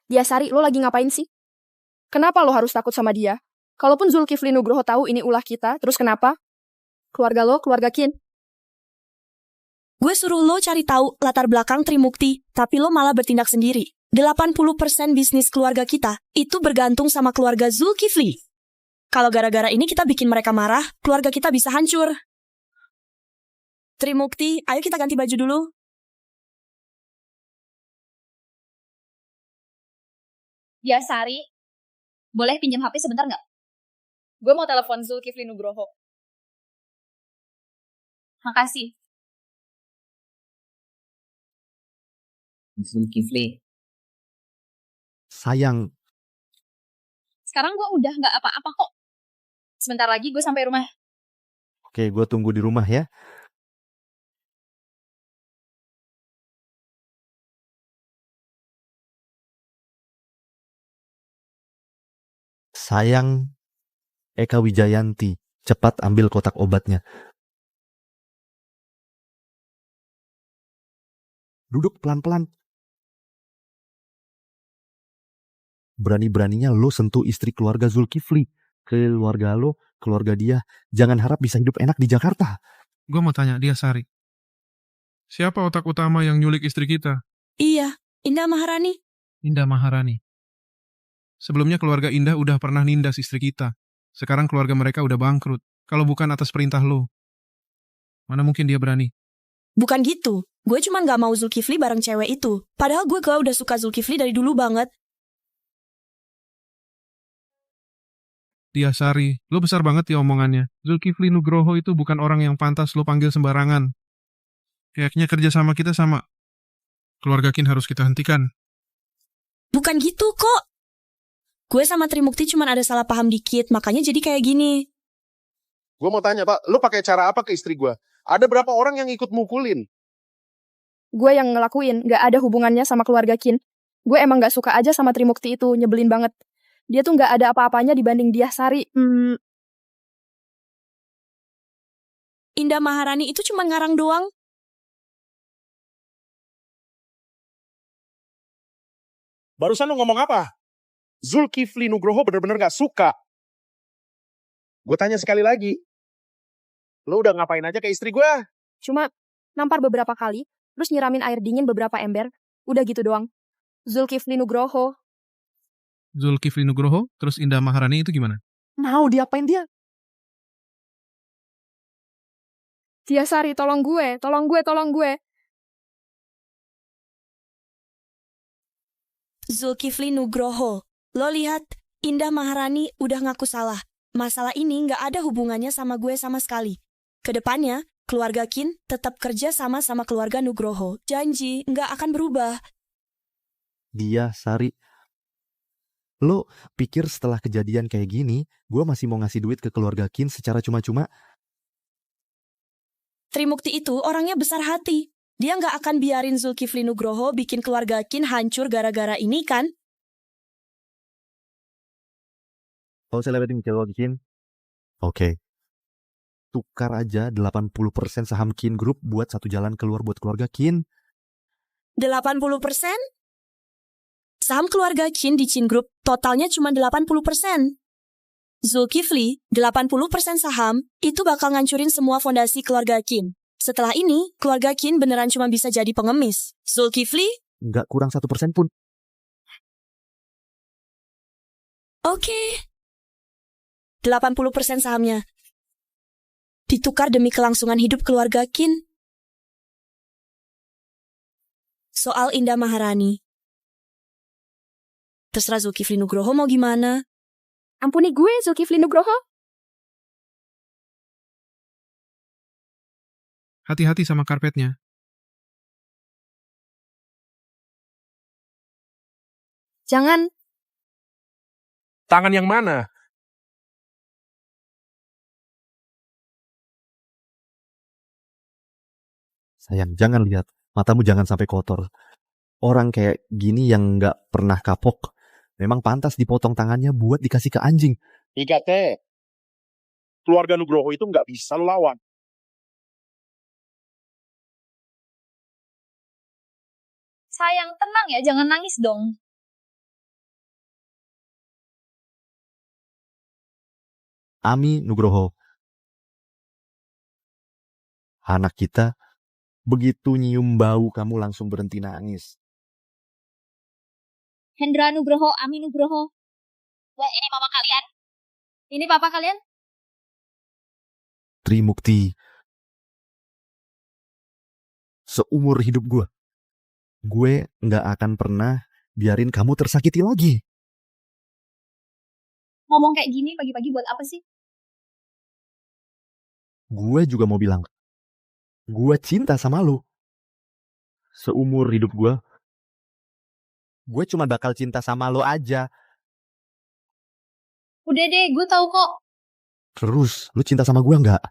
Dia Sari, lo lagi ngapain sih? Kenapa lo harus takut sama dia? Kalaupun Zulkifli Nugroho tahu ini ulah kita, terus kenapa? Keluarga lo, keluarga Kin. Gue suruh lo cari tahu latar belakang Trimukti, tapi lo malah bertindak sendiri. 80% bisnis keluarga kita itu bergantung sama keluarga Zulkifli. Kalau gara-gara ini kita bikin mereka marah, keluarga kita bisa hancur. Trimukti, ayo kita ganti baju dulu. Ya Sari, boleh pinjam HP sebentar nggak? Gue mau telepon Zulkifli Nugroho. Makasih. Zulkifli. Sayang. Sekarang gue udah nggak apa-apa kok. Sebentar lagi gue sampai rumah. Oke, gue tunggu di rumah ya. Sayang, Eka Wijayanti, cepat ambil kotak obatnya. Duduk pelan-pelan. Berani-beraninya lo sentuh istri keluarga Zulkifli. Keluarga lo, keluarga dia. Jangan harap bisa hidup enak di Jakarta. Gue mau tanya, dia Sari. Siapa otak utama yang nyulik istri kita? Iya, Indah Maharani. Indah Maharani. Sebelumnya keluarga Indah udah pernah nindas istri kita. Sekarang keluarga mereka udah bangkrut. Kalau bukan atas perintah lo, mana mungkin dia berani? Bukan gitu. Gue cuma gak mau Zulkifli bareng cewek itu. Padahal gue udah suka Zulkifli dari dulu banget. Dia Sari, lo besar banget ya omongannya. Zulkifli Nugroho itu bukan orang yang pantas lo panggil sembarangan. Kayaknya kerja sama kita sama keluarga Kin harus kita hentikan. Bukan gitu kok. Gue sama Trimukti cuma ada salah paham dikit, makanya jadi kayak gini. Gue mau tanya, Pak, lu pakai cara apa ke istri gue? Ada berapa orang yang ikut mukulin? Gue yang ngelakuin, gak ada hubungannya sama keluarga Kin. Gue emang gak suka aja sama Trimukti itu, nyebelin banget. Dia tuh gak ada apa-apanya dibanding dia Sari. Indah Maharani itu cuma ngarang doang. Barusan lu ngomong apa? Zulkifli Nugroho bener-bener gak suka. Gue tanya sekali lagi. Lo udah ngapain aja ke istri gue? Cuma nampar beberapa kali, terus nyiramin air dingin beberapa ember. Udah gitu doang. Zulkifli Nugroho. Zulkifli Nugroho, terus Indah Maharani itu gimana? Mau diapain dia? Dia Sari, tolong gue, tolong gue, tolong gue. Zulkifli Nugroho. Lo lihat, Indah Maharani udah ngaku salah. Masalah ini gak ada hubungannya sama gue sama sekali. Kedepannya, keluarga Kin tetap kerja sama keluarga Nugroho. Janji, gak akan berubah. Dia, Sari. Lo pikir setelah kejadian kayak gini, gue masih mau ngasih duit ke keluarga Kin secara cuma-cuma? Trimukti itu orangnya besar hati. Dia gak akan biarin Zulkifli Nugroho bikin keluarga Kin hancur gara-gara ini kan? Kalau saya lewatin keluarga Kin, oke. Tukar aja 80% saham Kin Group buat satu jalan keluar buat keluarga Kin. 80%? Saham keluarga Kin di Kin Group totalnya cuma 80%. Zulkifli, 80% saham, itu bakal ngancurin semua fondasi keluarga Kin. Setelah ini, keluarga Kin beneran cuma bisa jadi pengemis. Zulkifli? Nggak kurang 1% pun. Oke. 80% sahamnya. Ditukar demi kelangsungan hidup keluarga Kin. Soal Indah Maharani. Terserah Zulkifli Nugroho mau gimana. Ampuni gue, Zulkifli Nugroho. Hati-hati sama karpetnya. Jangan. Tangan yang mana? Sayang, jangan lihat. Matamu jangan sampai kotor. Orang kayak gini yang nggak pernah kapok, memang pantas dipotong tangannya buat dikasih ke anjing. Igate. Keluarga Nugroho itu nggak bisa lo lawan. Sayang, tenang ya, jangan nangis dong. Ami Nugroho. Anak kita, begitu nyium bau kamu langsung berhenti nangis. Hendra Nugroho, Ami Nugroho. Wah, ini mama kalian. Ini papa kalian. Trimukti. Seumur hidup gue nggak akan pernah biarin kamu tersakiti lagi. Ngomong kayak gini pagi-pagi buat apa sih? Gue juga mau bilang, gue cinta sama lo. Seumur hidup gue cuma bakal cinta sama lo aja. Udah deh, gue tahu kok. Terus, lo cinta sama gue nggak?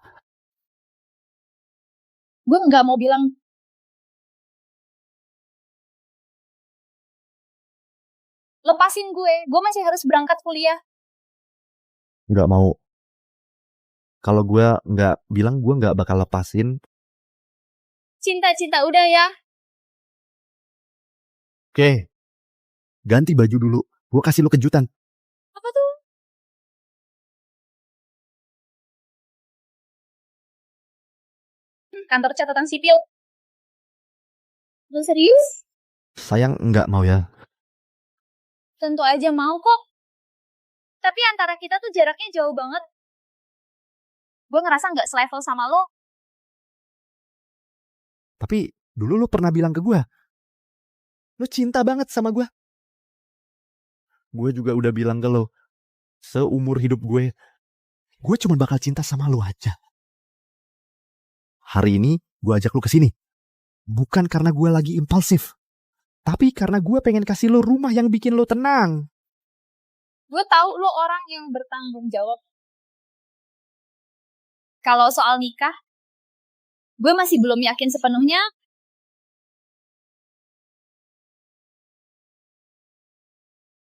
Gue nggak mau bilang. Lepasin gue masih harus berangkat kuliah. Nggak mau. Kalau gue nggak bilang, gue nggak bakal lepasin. Cinta, udah ya. Oke. Ganti baju dulu. Gue kasih lo kejutan. Apa tuh? Kantor catatan sipil. Lu serius? Sayang nggak mau ya. Tentu aja mau kok. Tapi antara kita tuh jaraknya jauh banget. Gue ngerasa nggak selevel sama lo. Tapi dulu lu pernah bilang ke gue, lu cinta banget sama gue. Gue juga udah bilang ke lo, seumur hidup gue cuma bakal cinta sama lu aja. Hari ini gue ajak lu ke sini. Bukan karena gue lagi impulsif. Tapi karena gue pengen kasih lu rumah yang bikin lu tenang. Gue tahu lo orang yang bertanggung jawab. Kalau soal nikah, gue masih belum yakin sepenuhnya.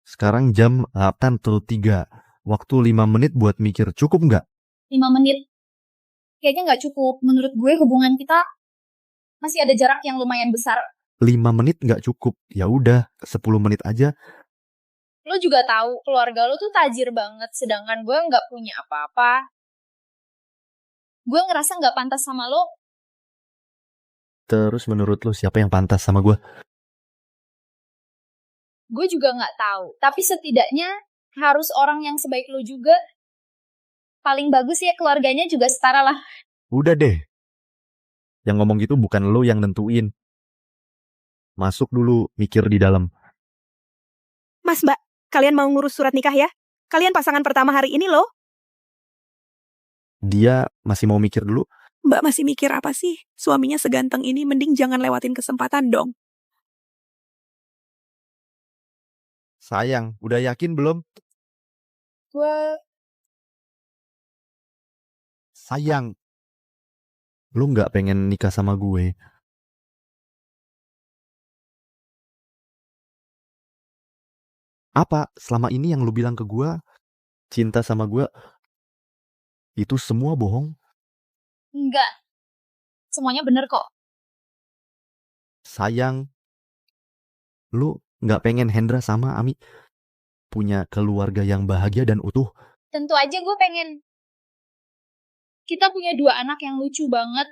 Sekarang jam 8:03. Waktu 5 menit buat mikir, cukup nggak? 5 menit. Kayaknya nggak cukup. Menurut gue hubungan kita masih ada jarak yang lumayan besar. 5 menit nggak cukup. Ya udah, 10 menit aja. Lo juga tahu keluarga lo tuh tajir banget, sedangkan gue nggak punya apa-apa. Gue ngerasa nggak pantas sama lo. Terus menurut lu siapa yang pantas sama gue? Gue juga nggak tahu. Tapi setidaknya harus orang yang sebaik lo juga. Paling bagus ya keluarganya juga setara lah. Udah deh. Yang ngomong gitu bukan lo yang nentuin. Masuk dulu, mikir di dalam. Mas, Mbak, kalian mau ngurus surat nikah ya? Kalian pasangan pertama hari ini loh. Dia masih mau mikir dulu. Mbak masih mikir apa sih? Suaminya seganteng ini, mending jangan lewatin kesempatan dong. Sayang, udah yakin belum? Sayang, lu nggak pengen nikah sama gue? Apa selama ini yang lu bilang ke gue, cinta sama gue, itu semua bohong? Enggak. Semuanya bener kok. Sayang, lu nggak pengen Hendra sama Ami punya keluarga yang bahagia dan utuh? Tentu aja gue pengen. Kita punya 2 anak yang lucu banget.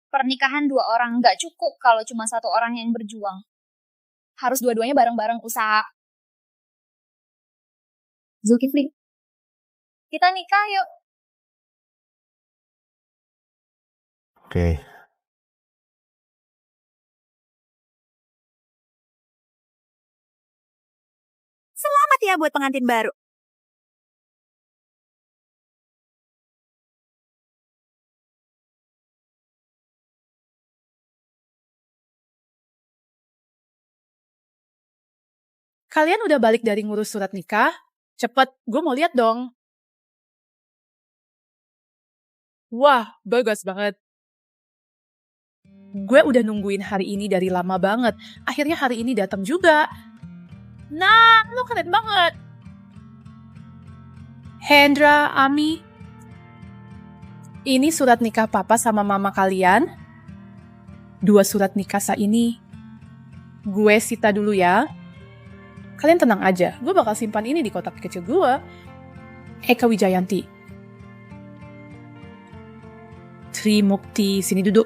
Pernikahan 2 orang nggak cukup kalau cuma 1 orang yang berjuang. Harus dua-duanya bareng-bareng usaha. Zulkifli, kita nikah yuk. Oke. Selamat ya buat pengantin baru. Kalian udah balik dari ngurus surat nikah? Cepet, gue mau lihat dong. Wah, bagus banget. Gue udah nungguin hari ini dari lama banget. Akhirnya hari ini datang juga. Nah, lo keren banget. Hendra, Ami. Ini surat nikah papa sama mama kalian. 2 surat nikah sah ini. Gue sita dulu ya. Kalian tenang aja, gue bakal simpan ini di kotak kecil gue. Eka Wijayanti. Trimukti, sini duduk.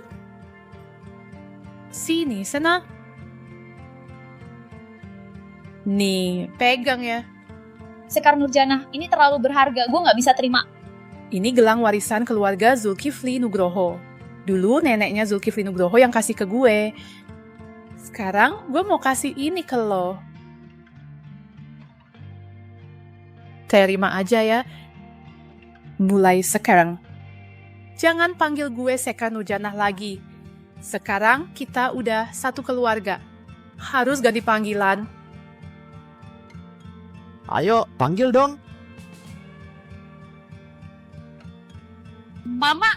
Sini, sana. Nih, pegang ya. Sekar Nurjana, ini terlalu berharga, gue nggak bisa terima. Ini gelang warisan keluarga Zulkifli Nugroho. Dulu neneknya Zulkifli Nugroho yang kasih ke gue. Sekarang gue mau kasih ini ke lo. Terima aja ya. Mulai sekarang. Jangan panggil gue Sekar Nurjana lagi. Sekarang kita udah satu keluarga. Harus ganti panggilan. Ayo, panggil dong. Mama,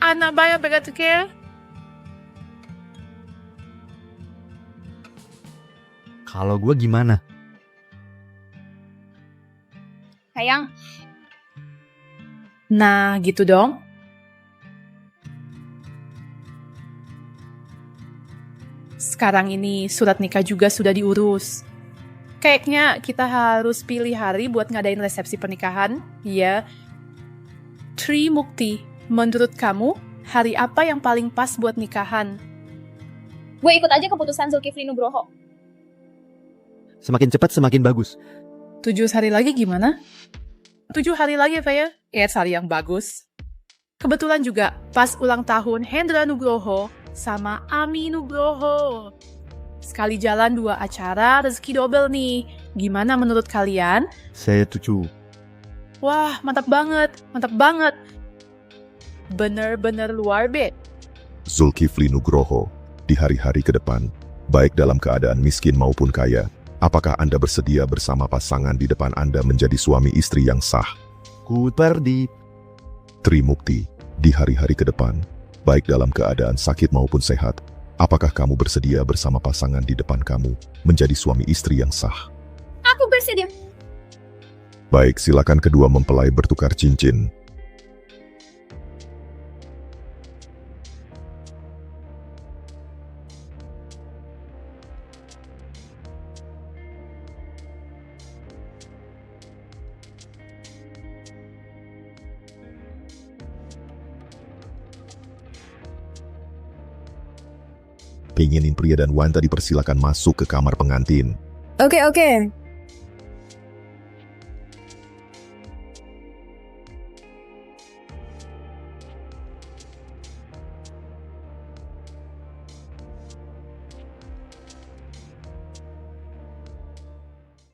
anak bayar begitu care. Kalau gue gimana? Sayang. Nah, gitu dong. Sekarang ini surat nikah juga sudah diurus. Kayaknya kita harus pilih hari buat ngadain resepsi pernikahan. Iya. Trimukti, menurut kamu hari apa yang paling pas buat nikahan? Gue ikut aja keputusan Zulkifli Nugroho. Semakin cepat semakin bagus. 7 hari lagi gimana? 7 hari lagi, Faya. Hari yang bagus. Kebetulan juga pas ulang tahun Hendra Nugroho sama Ami Nugroho. Sekali jalan 2 acara, rezeki double nih. Gimana menurut kalian? Saya setuju. Wah, mantap banget. Mantap banget. Bener-bener luar biasa. Zulkifli Nugroho, di hari-hari ke depan, baik dalam keadaan miskin maupun kaya, apakah Anda bersedia bersama pasangan di depan Anda menjadi suami istri yang sah? Ku perdi. Trimukti, di hari-hari ke depan, baik dalam keadaan sakit maupun sehat, apakah kamu bersedia bersama pasangan di depan kamu menjadi suami istri yang sah? Aku bersedia. Baik, silakan kedua mempelai bertukar cincin. Pengenin pria dan wanita dipersilakan masuk ke kamar pengantin. Oke.